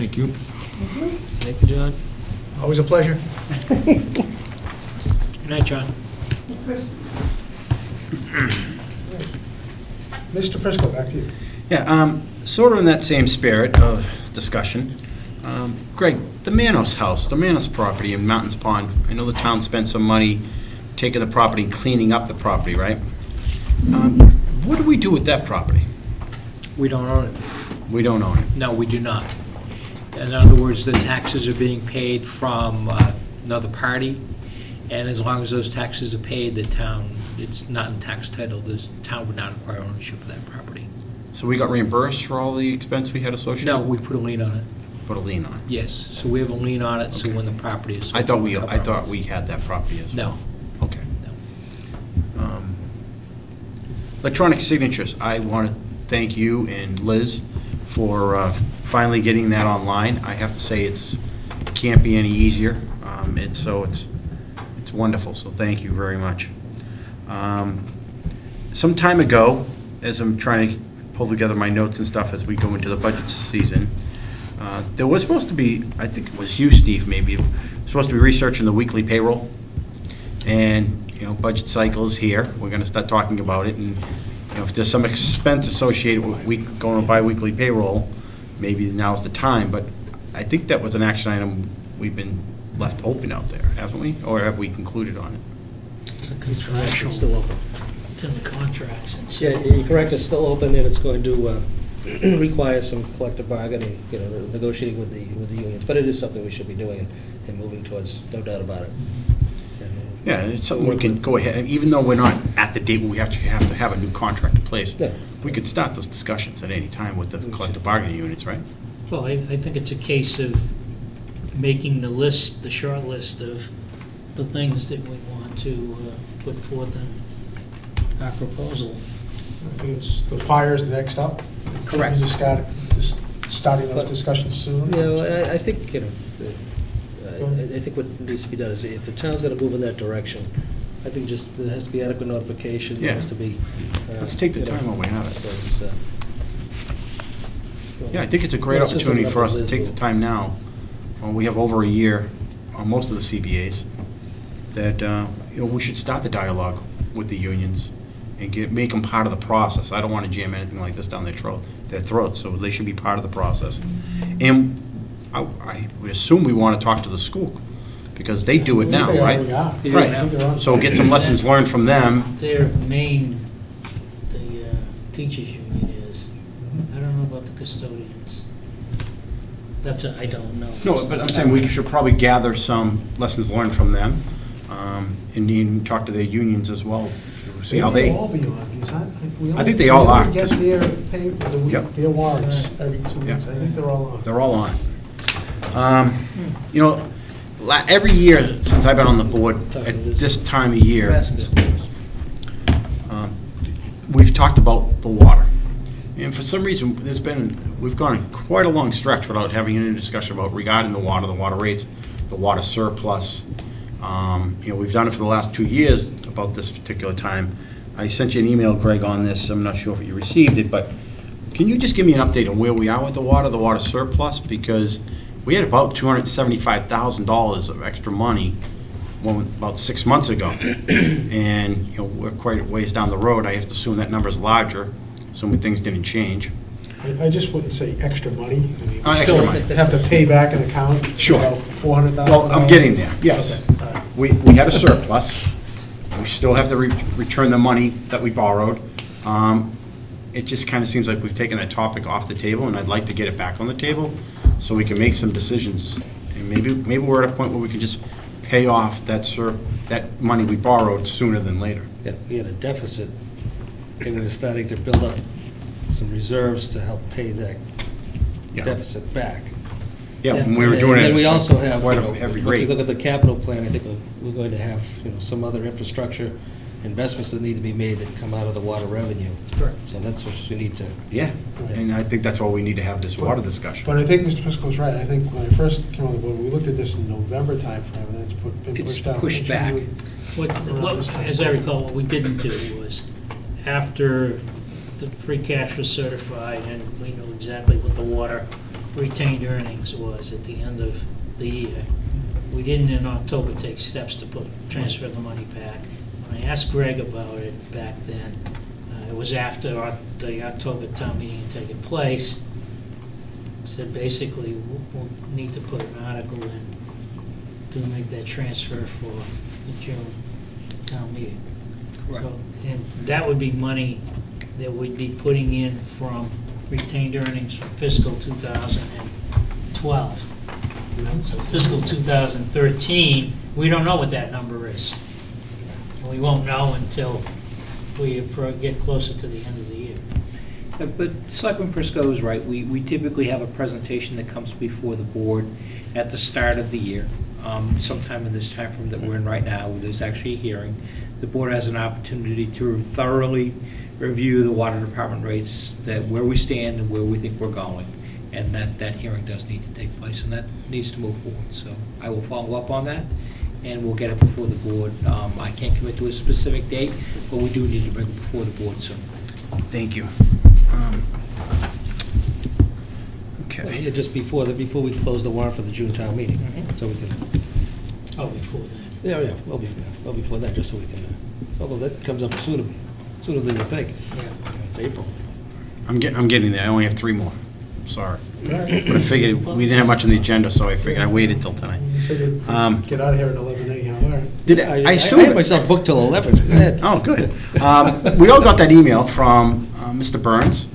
Thank you. Thank you. Thank you, John. Always a pleasure. Good night, John. Mr. Prisco, back to you. Yeah, sort of in that same spirit of discussion. Greg, the Manos house, the Manos property in Mountains Pond, I know the town spent some money taking the property and cleaning up the property, right? What do we do with that property? We don't own it. We don't own it. No, we do not. In other words, the taxes are being paid from another party, and as long as those taxes are paid, the town, it's not in tax title, the town would not acquire ownership of that property. So we got reimbursed for all the expense we had associated? No, we put a lien on it, Put a lien on it. yes. So we have a lien on it, so Okay. when the property is sold. I thought we cover we had that property as well. No. Okay. Electronic signatures, I want to thank you and Liz for finally getting that online. I have to say it can't be any easier. It's wonderful, so thank you very much. Some time ago, as I'm trying to pull together my notes and stuff as we go into the budget season, there was supposed to be, I think it was you, Steve, maybe, supposed to be researching the weekly payroll. And, budget cycle is here. We're going to start talking about it. And, if there's some expense associated with going bi-weekly payroll, maybe now's the time. But I think that was an action item we've been left open out there, haven't we? Or have we concluded on it? It's still open. It's in the contracts, and so. Yeah, you're correct, it's still open, and it's going to require some collective bargaining, negotiating with the unions, but it is something we should be doing and moving towards, no doubt about it. Yeah, it's something we can go ahead, and even though we're not at the date where we have to have a new contract in place, Yeah. we could start those discussions at any time with the collective bargaining units, right? Well, I think it's a case of making the list, the short list of the things that we want to put forth in our proposal. I think it's, the fire's the next up. Correct. You just starting those discussions soon. Yeah, well, I think, I think what needs to be done is, if the town's gonna move in that direction, I think just, there has to be adequate notification, there Yeah. has to be. Let's take the time while we have it. So it's, Yeah, I think it's a great Well, it's just opportunity something for us to Liz take the will- time now, we have over a year on most of the CBAs, that, we should start the dialogue with the unions and make them part of the process. I don't want to jam anything like this down their throats, so they should be part of the process. And I would assume we want to talk to the school, because they do it now, They right? already are. They do it I think they're on. So get some lessons learned from them. Their main, the teachers union is. I don't know about the custodians. I don't know. No, but I'm saying we should probably gather some lessons learned from them, and then talk to their unions as well, to see how Maybe they. they'll all be on these. I think they all are, We get 'cause- their pay, Yep. their warrants every 2 Yeah. weeks. I think they're all on. They're all on. Every year since I've been on the board, at this time of year, we've talked about the water. And for some reason, we've gone quite a long stretch without having any discussion about regarding the water rates, the water surplus. We've done it for the last 2 years about this particular time. I sent you an email, Greg, on this. I'm not sure if you received it, but can you just give me an update on where we are with the water surplus? Because we had about $275,000 of extra money about 6 months ago. And, we're quite a ways down the road. I have to assume that number is larger, assuming things didn't change. I just wouldn't say extra money. I mean, we Extra still money. have to pay back an account. Sure. About $400,000. Well, I'm getting there, yes. Okay, all right. We had a surplus. We still have to return the money that we borrowed. It just kind of seems like we've taken that topic off the table, and I'd like to get it back on the table so we can make some decisions. And maybe we're at a point where we can just pay off that money we borrowed sooner than later. Yeah, we had a deficit, and we were starting to build up some reserves to help pay that Yeah. deficit back. Yeah, when we were doing it. And then we also have, quite a heavy if you rate. look at the capital plan, I think we're going to have, some other infrastructure investments that need to be made that come out of the water revenue. Correct. So that's what we need to, Yeah, and I think that's why we need to have this water discussion. But I think Mr. Pisco's right. I think when I first came on the board, we looked at this in November timeframe, and then it's been It's pushed out. pushed back. As I recall, what we didn't do was, after the free cash was certified and we knew exactly what the water retained earnings was at the end of the year, we didn't in October take steps to transfer the money back. When I asked Greg about it back then, it was after the October town meeting had taken place. Said basically, we'll need to put an article in to make that transfer for the June town meeting. Correct. So, and that would be money that we'd be putting in from retained earnings from fiscal 2012. So fiscal 2013, we don't know what that number is. We won't know until we get closer to the end of the year. But Selectman Prisco is right. We typically have a presentation that comes before the board at the start of the year. Sometime in this time frame that we're in right now, where there's actually a hearing. The board has an opportunity to thoroughly review the water department rates, where we stand and where we think we're going. And that hearing does need to take place, and that needs to move forward. So I will follow up on that, and we'll get it before the board. I can't commit to a specific date, but we do need to bring it before the board soon. Thank you. Okay. yeah, just before we close the warrant for the June town meeting, so we can, Oh, before that. yeah, well before that, just so we can, well, that comes up sooner than you think. Yeah. It's April. I'm getting there. I only have 3 more. Sorry. All right. But I figured, we didn't have much on the agenda, so I figured I waited till tonight. We figured Um, get out of here at 11 anyhow. Did I assume I had it? myself booked till 11. Go ahead. Oh, good. We all got that email from Mr. Burns.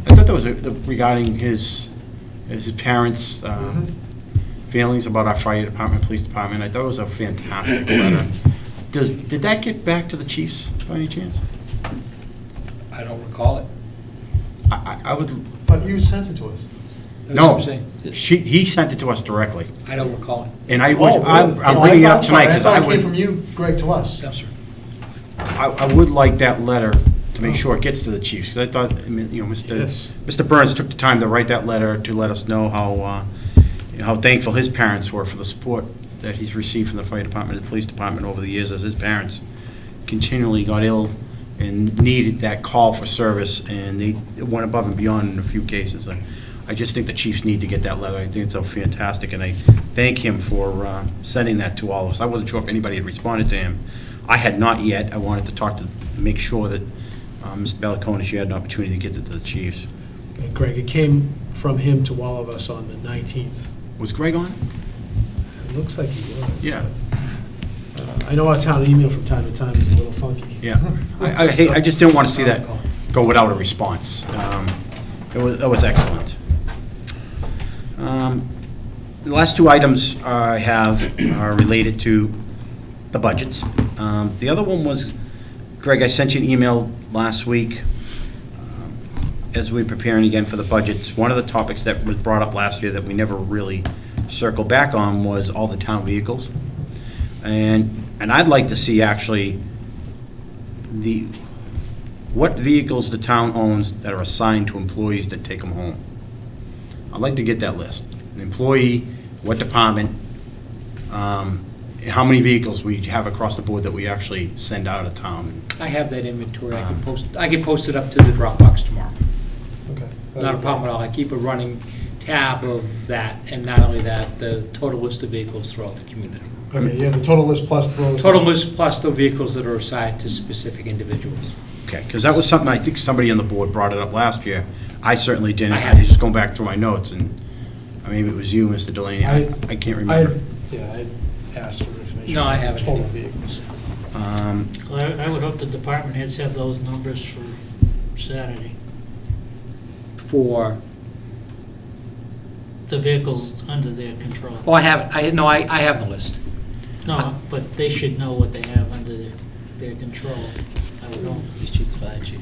I thought that was regarding his parents' feelings about our fire department, police department. I thought it was a fantastic letter. Did that get back to the chiefs by any chance? I don't recall it. I would, But you sent it to us. That's no, what I'm saying. he sent it to us directly. I don't recall it. And I'm Oh, bringing it up I'm tonight sorry. because I I thought it came would, from you, Greg, to us. No, sir. I would like that letter to make sure it gets to the chiefs, because I thought, I mean, you know, Yes. Mr. Burns took the time to write that letter to let us know how thankful his parents were for the support that he's received from the fire department and the police department over the years, as his parents continually got ill and needed that call for service, and they went above and beyond in a few cases. I just think the chiefs need to get that letter. I think it's so fantastic, and I thank him for sending that to all of us. I wasn't sure if anybody had responded to him. I had not yet. I wanted to make sure that Mr. Balakonis, you had an opportunity to get it to the chiefs. Greg, it came from him to all of us on the 19th. Was Greg on? It looks like he was. Yeah. I know our town email from time to time is a little funky. Yeah. I just didn't want to see that go without a response. It was excellent. The last two items I have are related to the budgets. The other one was, Greg, I sent you an email last week as we were preparing again for the budgets. One of the topics that was brought up last year that we never really circled back on was all the town vehicles. And I'd like to see actually what vehicles the town owns that are assigned to employees that take them home. I'd like to get that list. The employee, what department, how many vehicles we have across the board that we actually send out of town. I have that inventory. I can post it up to the Dropbox tomorrow. Okay. Not a problem at all. I keep a running tab of that, and not only that, the total list of vehicles throughout the community. Okay, you have the total list plus those. Total list plus the vehicles that are assigned to specific individuals. Okay, because that was something, I think somebody on the board brought it up last year. I certainly didn't. I I had was just going back through my notes, and maybe it was you, Mr. Delaney. I can't remember. I asked for information. No, I on haven't. Total vehicles. I would hope the department heads have those numbers for Saturday. For, The vehicles under their control. oh, I have it. I have the list. No, but they should know what they have under their control. I would hope. He's chief, the fire chief,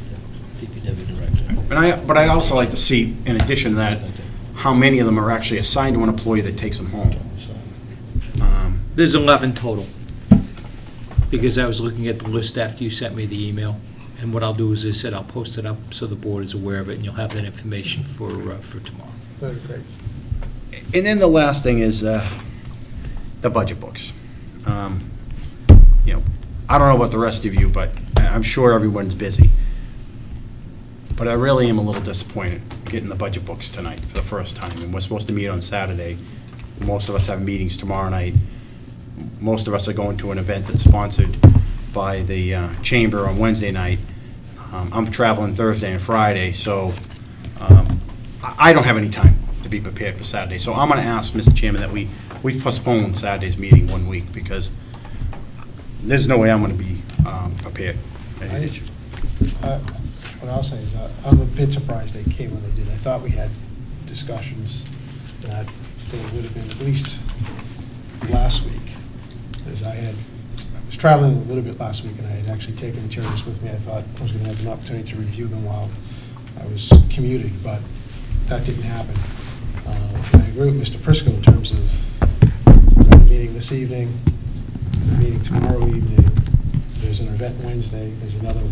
the DPW director. But I also like to see, in addition to that, how many of them are actually assigned to an employee that takes them home. There's 11 total. Because I was looking at the list after you sent me the email. And what I'll do is, I said, I'll post it up so the board is aware of it, and you'll have that information for tomorrow. Very great. And then the last thing is the budget books. You know, I don't know about the rest of you, but I'm sure everyone's busy. But I really am a little disappointed getting the budget books tonight for the first time. And we're supposed to meet on Saturday. Most of us have meetings tomorrow night. Most of us are going to an event that's sponsored by the Chamber on Wednesday night. I'm traveling Thursday and Friday, so I don't have any time to be prepared for Saturday. So I'm going to ask, Mr. Chairman, that we postpone Saturday's meeting 1 week, because there's no way I'm going to be prepared. What I'll say is, I'm a bit surprised they came when they did. I thought we had discussions that they would have been at least last week. As I was traveling a little bit last week, and I had actually taken materials with me. I thought I was going to have an opportunity to review them while I was commuting, but that didn't happen. And I agree with Mr. Prisco in terms of we've got a meeting this evening, a meeting tomorrow evening, there's an event Wednesday, there's another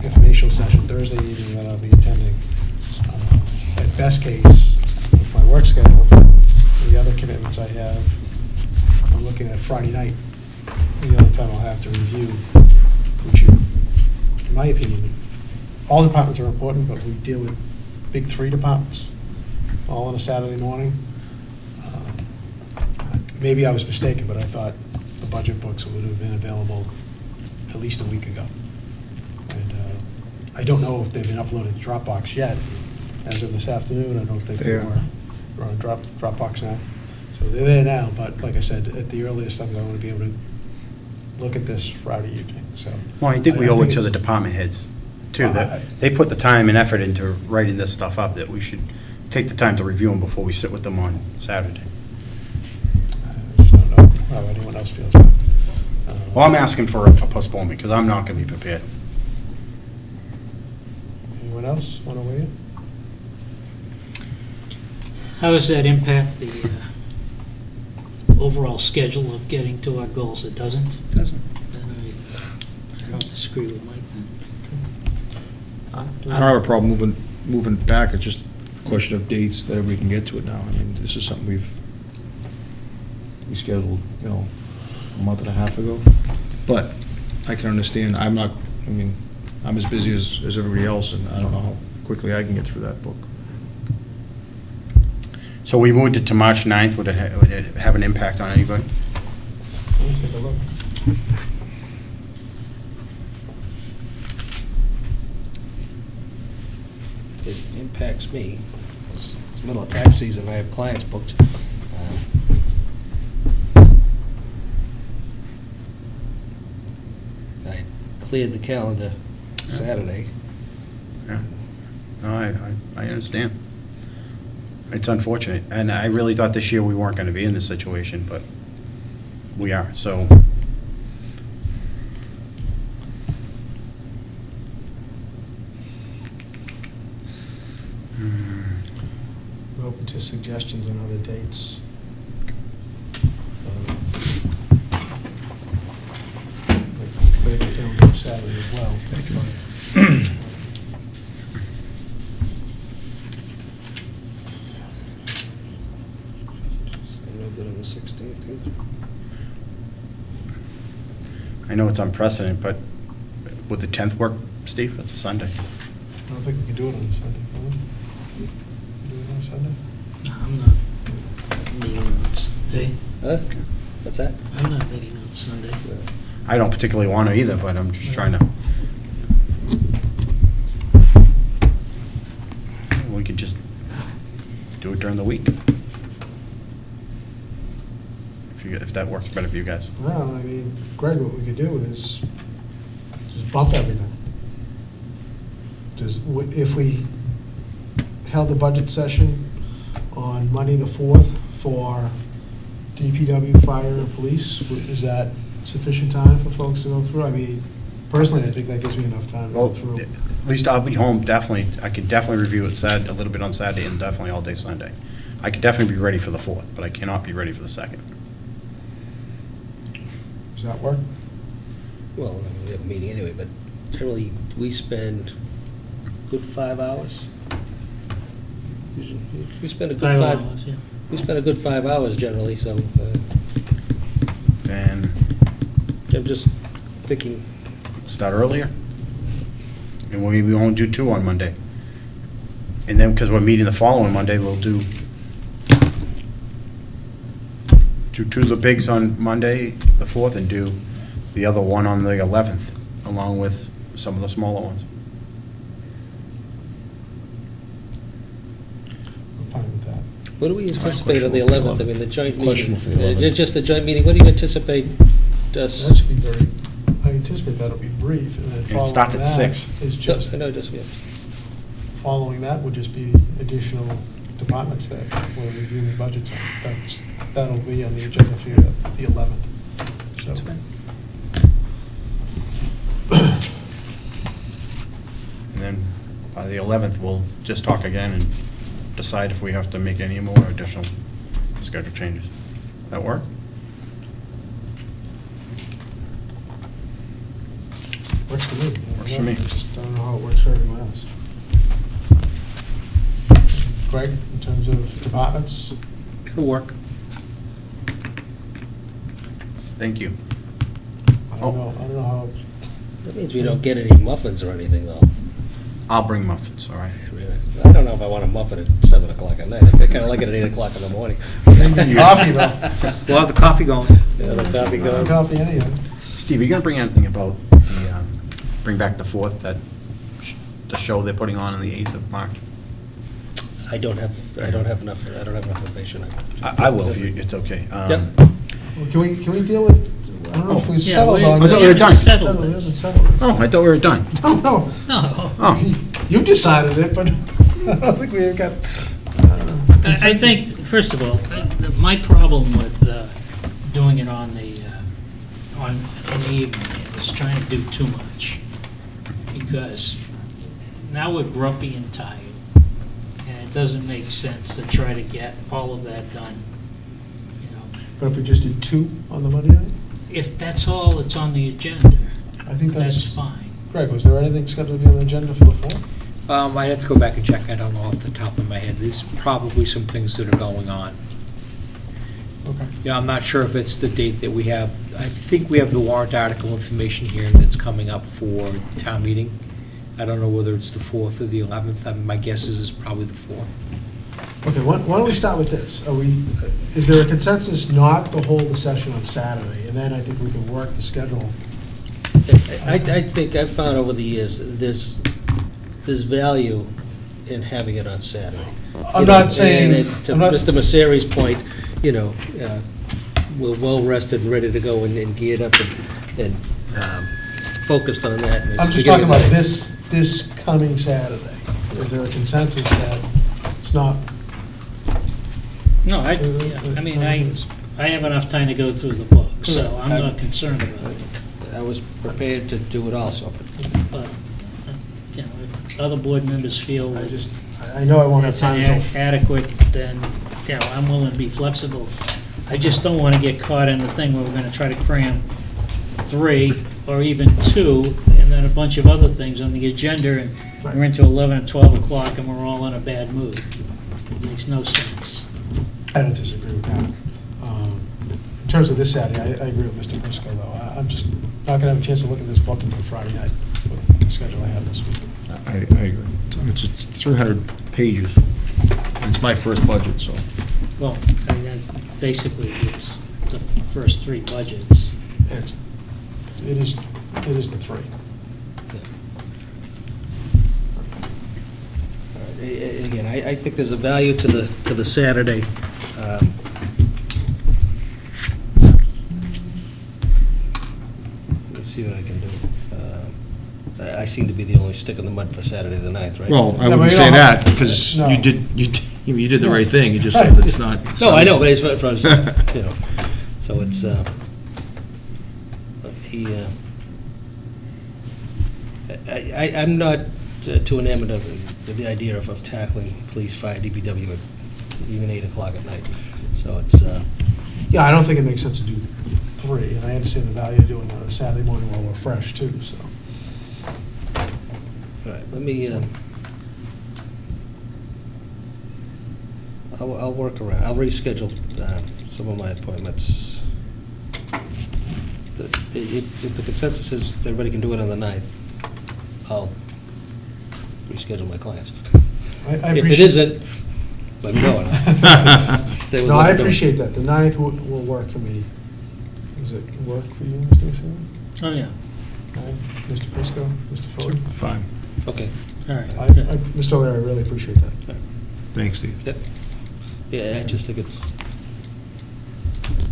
informational session Thursday evening that I'll be attending. At best case, with my work schedule, the other commitments I have, I'm looking at Friday night, the only time I'll have to review, which, in my opinion, all departments are important, but we deal with big three departments, all on a Saturday morning. Maybe I was mistaken, but I thought the budget books would have been available at least a week ago. And I don't know if they've been uploaded to Dropbox yet. As of this afternoon, I don't think they were. They're on Dropbox now. So they're there now, but like I said, at the earliest, I'm going to be able to look at this Friday evening, so. Well, I think we owe it to the it's- department heads, too, Well, that they put the time and effort into writing this stuff up, that we should take the time to review them before we sit with them on Saturday. I just don't know how anyone else feels. But, Well, I'm asking for a postponement, because I'm not going to be prepared. Anyone else want to weigh in? How does that impact the overall schedule of getting to our goals? It doesn't? Doesn't. Then I don't disagree with Mike then. I don't have a problem moving back, it's just a question of dates that we can get to it now. I mean, this is something we scheduled, a month and a half ago. But I can understand, I'm as busy as everybody else, and I don't know how quickly I can get through that book. So we moved it to March 9th, would it have an impact on anybody? Let me take a look. It impacts me. It's middle of tax season, I have clients booked. I cleared the calendar Saturday. Yeah. No, I understand. It's unfortunate, and I really thought this year we weren't going to be in this situation, but we are, so. We're open to suggestions on other dates. Clear the calendar Saturday as well. Thank you. I'm no good on the 16th either. I know it's unprecedented, but would the 10th work, Steve? It's a Sunday. I don't think we can do it on Sunday, can we? Do it on Sunday? I'm not meeting on Sunday. Huh? What's that? I'm not meeting on Sunday. I don't particularly want to either, but I'm just trying to. We could just do it during the week. If that works better for you guys. No, I mean, Greg, what we could do is just bump everything. If we held the budget session on Monday the 4th for DPW, fire, and police, is that sufficient time for folks to go through? I mean, personally, I think that gives me enough time to go Well, through. at least I'll be home, definitely. I can definitely review it a little bit on Saturday and definitely all day Sunday. I can definitely be ready for the 4th, but I cannot be ready for the 2nd. Does that work? Well, I mean, we have a meeting anyway, but generally, we spend a good 5 hours. Usually, we spend a good 5 5 hours, yeah. We spend a good 5 hours generally, so Then I'm just thinking, start earlier. And we won't do 2 on Monday. And then, because we're meeting the following Monday, we'll do 2 of the bigs on Monday, the 4th, and do the other one on the 11th, along with some of the smaller ones. I'm fine with that. what do we anticipate on the 11th? I mean, the joint meeting, Questionable for the 11th. just the joint meeting, what do you anticipate That us? should be very, I anticipate that'll be brief, and then it following starts at that 6. is just, I know, just, yeah. following that would just be additional departments that we're reviewing budgets on. That'll be on the agenda for the 11th. So. That's fine. And then by the 11th, we'll just talk again and decide if we have to make any more additional schedule changes. That work? Works for me. Works for me. I just don't know how it works for everyone else. Greg, in terms of departments? It'll work. Thank you. I don't know how, That means we don't get any muffins or anything, though. I'll bring muffins, all right? I don't know if I want a muffin at 7 o'clock at night. I kind of like it at 8 o'clock in the morning. coffee though. We'll have the coffee going. Yeah, the coffee going. Coffee anyhow. Steve, are you going to bring anything about the, bring back the 4th, the show they're putting on the 8th of March? I don't have enough information. I will, if you, it's okay. Yep. Well, Can we deal with, I don't know if we Yeah, settled on. I thought we were done. Settled We this. haven't settled this. Oh, I thought we were done. Oh, no. No, Oh, You decided it, but I don't think we've got. I think, first of all, my problem with doing it on in the evening is trying to do too much. Because now we're grumpy and tired, and it doesn't make sense to try to get all of that done. You know, But if we just did 2 on the Monday night? if that's all that's on the agenda, I think that's that's, fine. Greg, was there anything scheduled to be on the agenda for the 4th? I'd have to go back and check, I don't know off the top of my head. There's probably some things that are going on. Okay. Yeah, I'm not sure if it's the date that we have. I think we have the warrant article information hearing that's coming up for town meeting. I don't know whether it's the 4th or the 11th. My guess is it's probably the 4th. Okay, why don't we start with this? Is there a consensus not to hold the session on Saturday? And then I think we can work the schedule. I think I've found over the years, there's value in having it on Saturday. I'm You not know, saying- and to I'm not- Mr. Messeri's point, we're well-rested and ready to go and geared up and focused on that. and it's I'm just beginning talking of about May. this coming Saturday. Is there a consensus that it's not? No, I mean, I have enough time to go through the book, so I'm not concerned about it. I was prepared to do it also, but But, you know, if other board members feel that I know I won't have it's time until. adequate, then, I'm willing to be flexible. I just don't want to get caught in the thing where we're going to try to cram 3 or even 2, and then a bunch of other things on the agenda, and we're into 11 and 12 o'clock, and we're all in a bad mood. It makes no sense. I don't disagree with that. In terms of this Saturday, I agree with Mr. Briscoe, though. I'm just not going to have a chance to look at this book until Friday night, with the schedule I have this week. I agree. It's 300 pages. It's my first budget, so. Well, I mean, basically, it's the first 3 budgets. And it is the 3. again, I think there's a value to the Saturday. Let's see what I can do. I seem to be the only stick in the mud for Saturday the 9th, right? Well, I Yeah, but wouldn't you say don't- that, because No. you did the right thing, you just said that it's not. No, I know, but it's, you know, so it's, I'm not too enamored of the idea of tackling police, fire, DPW at even 8 o'clock at night. So it's, Yeah, I don't think it makes sense to do 3, and I understand the value of doing it on a Saturday morning while we're fresh, too, so. all right, let me, I'll work around, I'll reschedule some of my appointments. If the consensus is everybody can do it on the 9th, I'll reschedule my clients. I If it appreciate- isn't, let me know. Stay with No, what I I'm doing. appreciate that. The 9th will work for me. Does it work for you, Mr. Messina? Oh, yeah, Mr. Prisco, Mr. Foley? Fine. Okay, all right. good. Mr. O'Leary, I really appreciate that. Thanks, Steve. yep. Yeah, I just think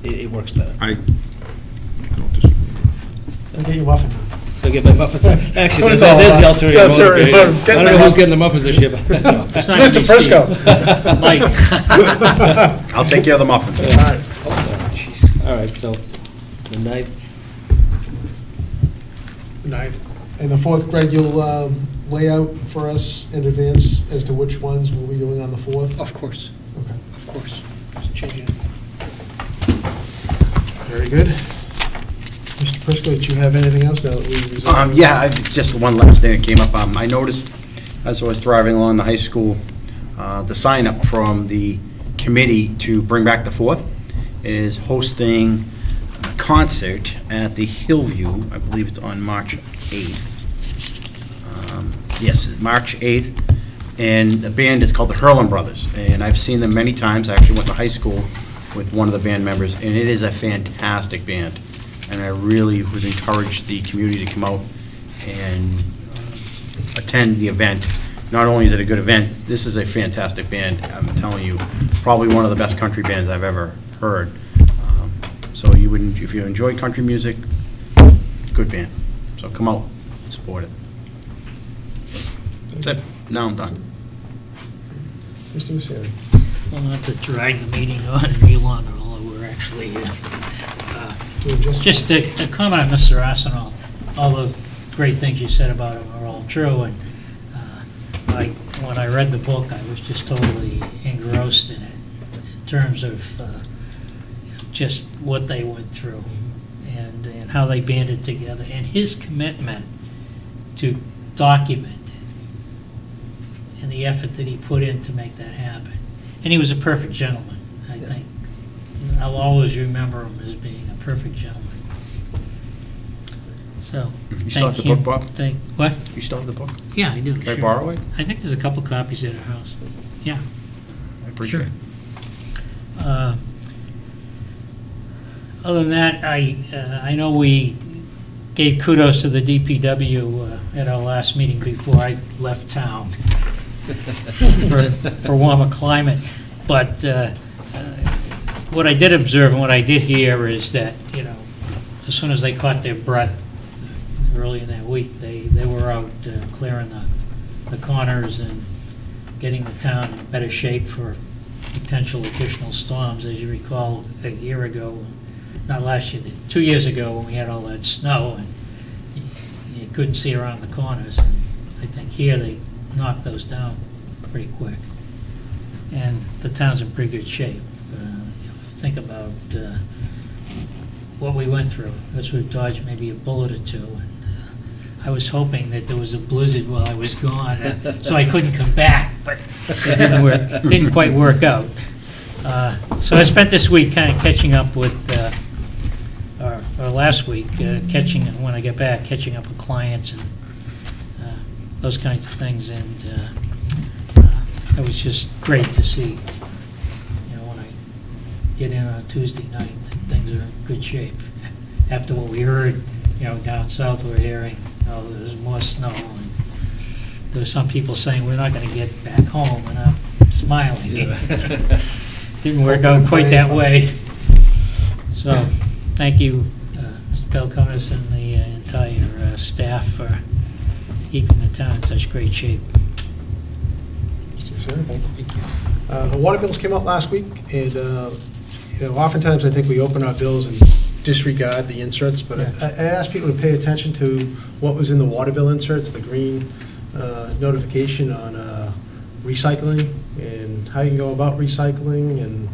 it works better. I don't disagree. I'll get you muffin now. I'll get my muffins. Actually, That's there's all the about. ulterior That's motive. ulterior motive. I Get don't my know who's muffin. getting the muffins this year, but It's not Mr. gonna be Steve. Prisco. Mike. I'll take care of the muffins. All right. all right, so the 9th, 9th. And the 4th, Greg, you'll lay out for us in advance as to which ones we'll be doing on the 4th? Of course, Okay. of course. Just changing it. Very good. Mr. Prisco, did you have anything else now that we resolved? Yeah, just one last thing that came up. I noticed as I was driving along the high school, the sign up from the committee to bring back the 4th is hosting a concert at the Hillview. I believe it's on March 8th. Yes, March 8th. And the band is called the Hurlin Brothers. And I've seen them many times. I actually went to high school with one of the band members, and it is a fantastic band. And I really would encourage the community to come out and attend the event. not only is it a good event, this is a fantastic band. I'm telling you, probably one of the best country bands I've ever heard. So you would, if you enjoy country music, good band. So come out, support it. That's it. Now I'm done. Mr. Messeri. Well, not to drag the meeting on any longer, although we're actually, Doing just a comment on Mr. Arsenal. All the great things you said about him are all true, and when I read the book, I was just totally engrossed in it, in terms of just what they went through, and how they banded together, and his commitment to document and the effort that he put in to make that happen. And he was a perfect gentleman, I think. I'll always remember him as being a perfect gentleman. So, You still have thank the you. book, Bob? What? You still have the book? Yeah, I do. Can I sure. borrow it? I think there's a couple copies at our house. Yeah. I appreciate it. Other than that, I know we gave kudos to the DPW at our last meeting before I left town for warmer climate. But what I did observe and what I did hear is that, as soon as they caught their breath early in that week, they were out clearing the corners and getting the town in better shape for potential additional storms. As you recall, a year ago, not last year, 2 years ago, when we had all that snow and you couldn't see around the corners. And I think here they knocked those down pretty quick. And the town's in pretty good shape. Think about what we went through. As we've dodged maybe a bullet or two. And I was hoping that there was a blizzard while I was gone, so I couldn't come back, but it didn't quite work out. So I spent this week kind of catching up with, or last week, when I get back, catching up with clients and those kinds of things, and it was just great to see, when I get in on a Tuesday night, that things are in good shape. After what we heard, down south, we're hearing, there's more snow, and there's some people saying we're not going to get back home, and I'm smiling. Didn't work out quite that way. So, thank you, Mr. Pelconis and the entire staff for keeping the town in such great shape. Mr. Messeri, thank you. The water bills came out last week, and oftentimes I think we open our bills and disregard the inserts, but Yeah. I asked people to pay attention to what was in the water bill inserts, the green notification on recycling and how you can go about recycling, and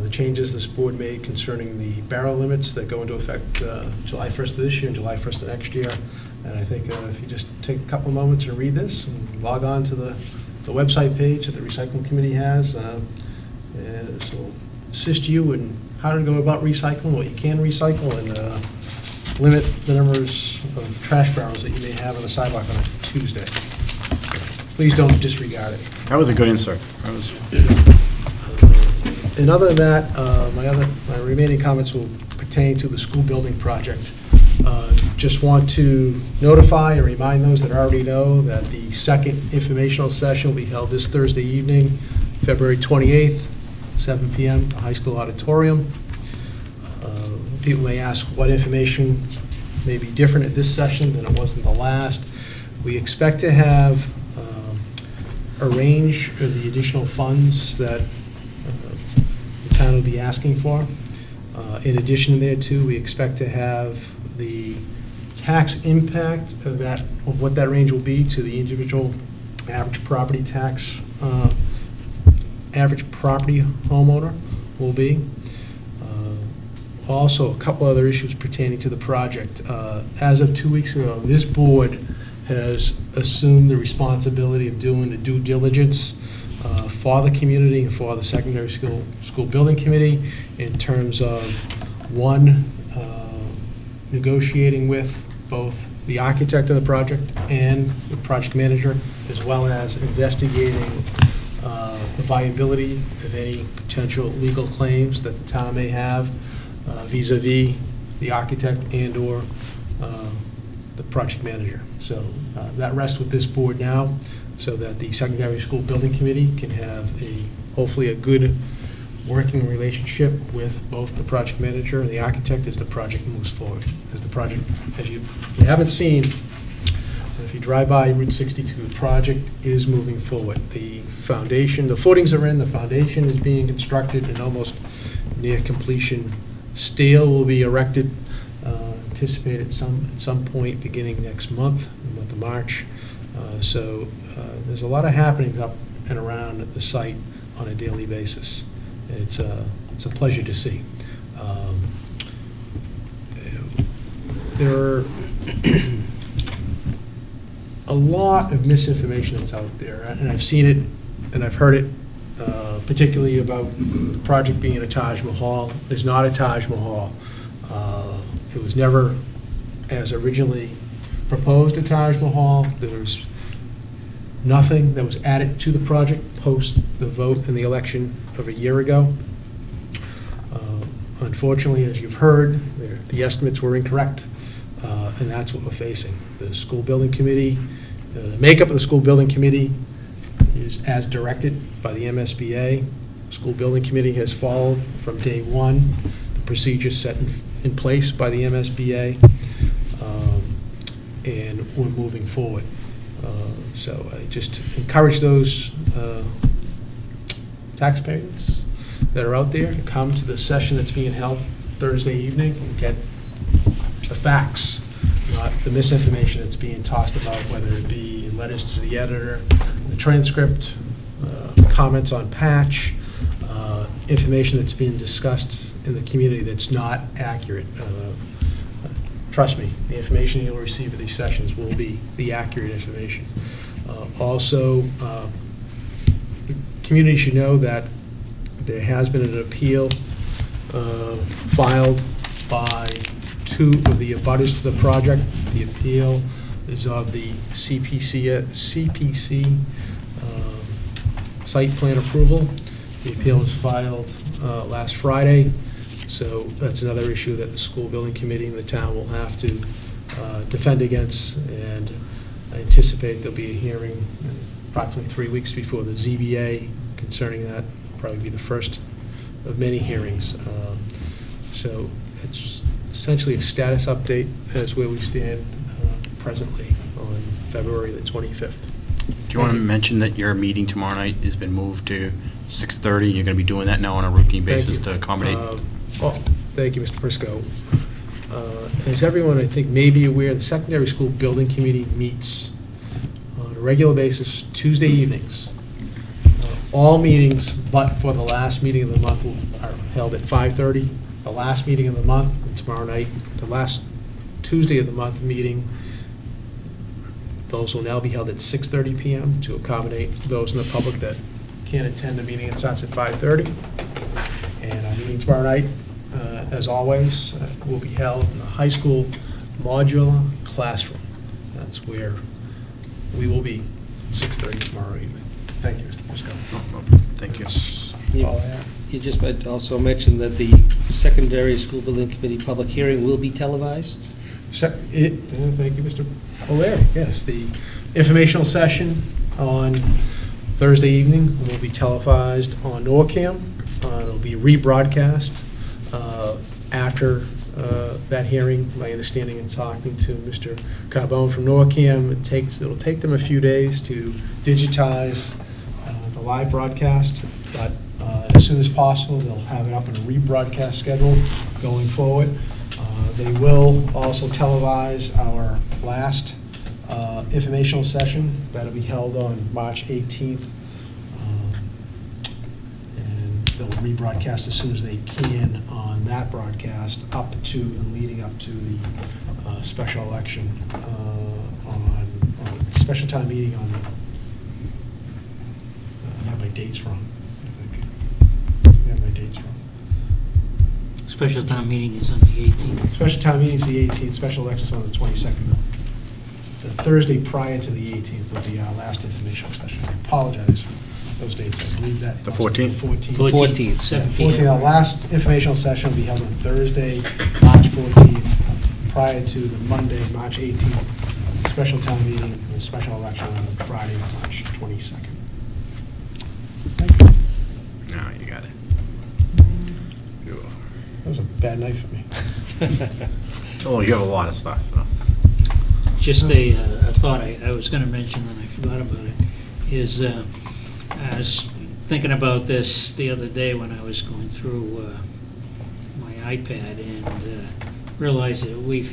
the changes this board made concerning the barrel limits that go into effect July 1st of this year and July 1st of next year. And I think if you just take a couple moments and read this and log on to the website page that the recycling committee has, and this will assist you in how to go about recycling, what you can recycle, and limit the numbers of trash barrels that you may have on the sidewalk on a Tuesday. Please don't disregard it. That was a good insert. That was. And other than that, my remaining comments will pertain to the school building project. Just want to notify and remind those that already know that the second informational session will be held this Thursday evening, February 28th, 7 p.m., at the high school auditorium. People may ask what information may be different at this session than it was in the last. We expect to have a range of the additional funds that the town will be asking for. In addition thereto, we expect to have the tax impact of what that range will be to the individual average property tax, average property homeowner will be. Also, a couple other issues pertaining to the project. As of 2 weeks ago, this board has assumed the responsibility of doing the due diligence for the community and for the secondary school building committee in terms of, one, negotiating with both the architect of the project and the project manager, as well as investigating the viability of any potential legal claims that the town may have vis-a-vis the architect and/or the project manager. So that rests with this board now, so that the secondary school building committee can have hopefully a good working relationship with both the project manager and the architect as the project moves forward. As you haven't seen, if you drive by Route 62, the project is moving forward. The foundation, the footings are in, the foundation is being constructed and almost near completion. Steel will be erected, anticipated at some point beginning next month, the month of March. So there's a lot of happenings up and around the site on a daily basis. It's a pleasure to see. There are a lot of misinformation that's out there, and I've seen it and I've heard it, particularly about the project being a Taj Mahal. It's not a Taj Mahal. It was never, as originally proposed, a Taj Mahal. There's nothing that was added to the project post the vote in the election of a year ago. Unfortunately, as you've heard, the estimates were incorrect, and that's what we're facing. The school building committee, the makeup of the school building committee is as directed by the MSBA. School building committee has followed from day one the procedures set in place by the MSBA, and we're moving forward. So I just encourage those taxpayers that are out there to come to the session that's being held Thursday evening and get the facts, not the misinformation that's being tossed about, whether it be in letters to the editor, the transcript, comments on patch, information that's being discussed in the community that's not accurate. Trust me, the information you'll receive at these sessions will be the accurate information. Also, the community should know that there has been an appeal filed by two of the abutters to the project. The appeal is of the CPC site plan approval. The appeal was filed last Friday, so that's another issue that the school building committee and the town will have to defend against, and I anticipate there'll be a hearing approximately 3 weeks before the ZBA concerning that. It'll probably be the first of many hearings. So it's essentially a status update as where we stand presently on February the 25th. Do you want to mention that your meeting tomorrow night has been moved to 6:30? You're going to be doing that now on a routine basis to accommodate? Well, thank you, Mr. Prisco. As everyone, I think, may be aware, the Secondary School Building Committee meets on a regular basis Tuesday evenings. All meetings, but for the last meeting of the month, are held at 5:30. The last meeting of the month, tomorrow night, the last Tuesday of the month meeting, those will now be held at 6:30 p.m. to accommodate those in the public that can't attend a meeting that starts at 5:30. And our meeting tomorrow night, as always, will be held in the high school modular classroom. That's where we will be at 6:30 tomorrow evening. Thank you, Mr. Prisco. Thank you. All I have. You just might also mention that the secondary school building committee public hearing will be televised. Thank you, Mr. O'Leary. Yes, the informational session on Thursday evening will be televised on NORCAM. It'll be rebroadcast after that hearing. My understanding in talking to Mr. Carbone from NORCAM, it'll take them a few days to digitize the live broadcast, but as soon as possible, they'll have it up in a rebroadcast schedule going forward. They will also televise our last informational session that'll be held on March 18th. And they'll rebroadcast as soon as they can on that broadcast up to and leading up to the special election on special town meeting on the, I have my dates wrong, I think. I have my dates wrong. Special town meeting is on the 18th. Special town meeting is the 18th, special election's on the 22nd. The Thursday prior to the 18th will be our last informational session. I apologize for those dates. I believe that. The 14th? 7 14th. Our p.m. last informational session will be held on Thursday, March 14th, prior to the Monday, March 18th, special town meeting and the special election on Friday, March 22nd. No, you got it. That was a bad night for me. Oh, you have a lot of stuff, so. Just a thought I was going to mention, and I forgot about it, is I was thinking about this the other day when I was going through my iPad and realized that we've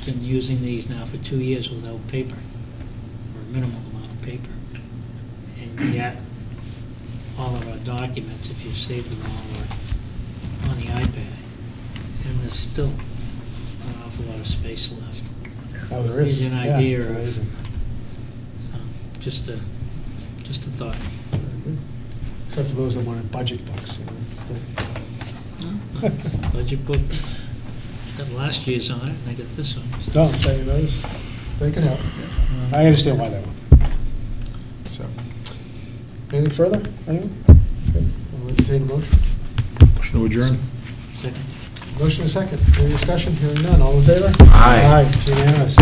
been using these now for 2 years without paper, or a minimal amount of paper. And yet, all of our documents, if you save them all, are on the iPad. And there's still an awful lot of space left. Oh, there is? Gives you an Yeah, idea it's of- amazing. So, just a thought. Except for those that wanted budget books. Budget book, got last year's on it, and I got this one. so- No, I'm saying those, they can help. I understand why they want. So, anything further? Anyone? Okay, I'll entertain a motion. Motion to adjourn? Second. Motion and second. Any discussion? Hearing none. All in favor? Aye. Aye, it's unanimous.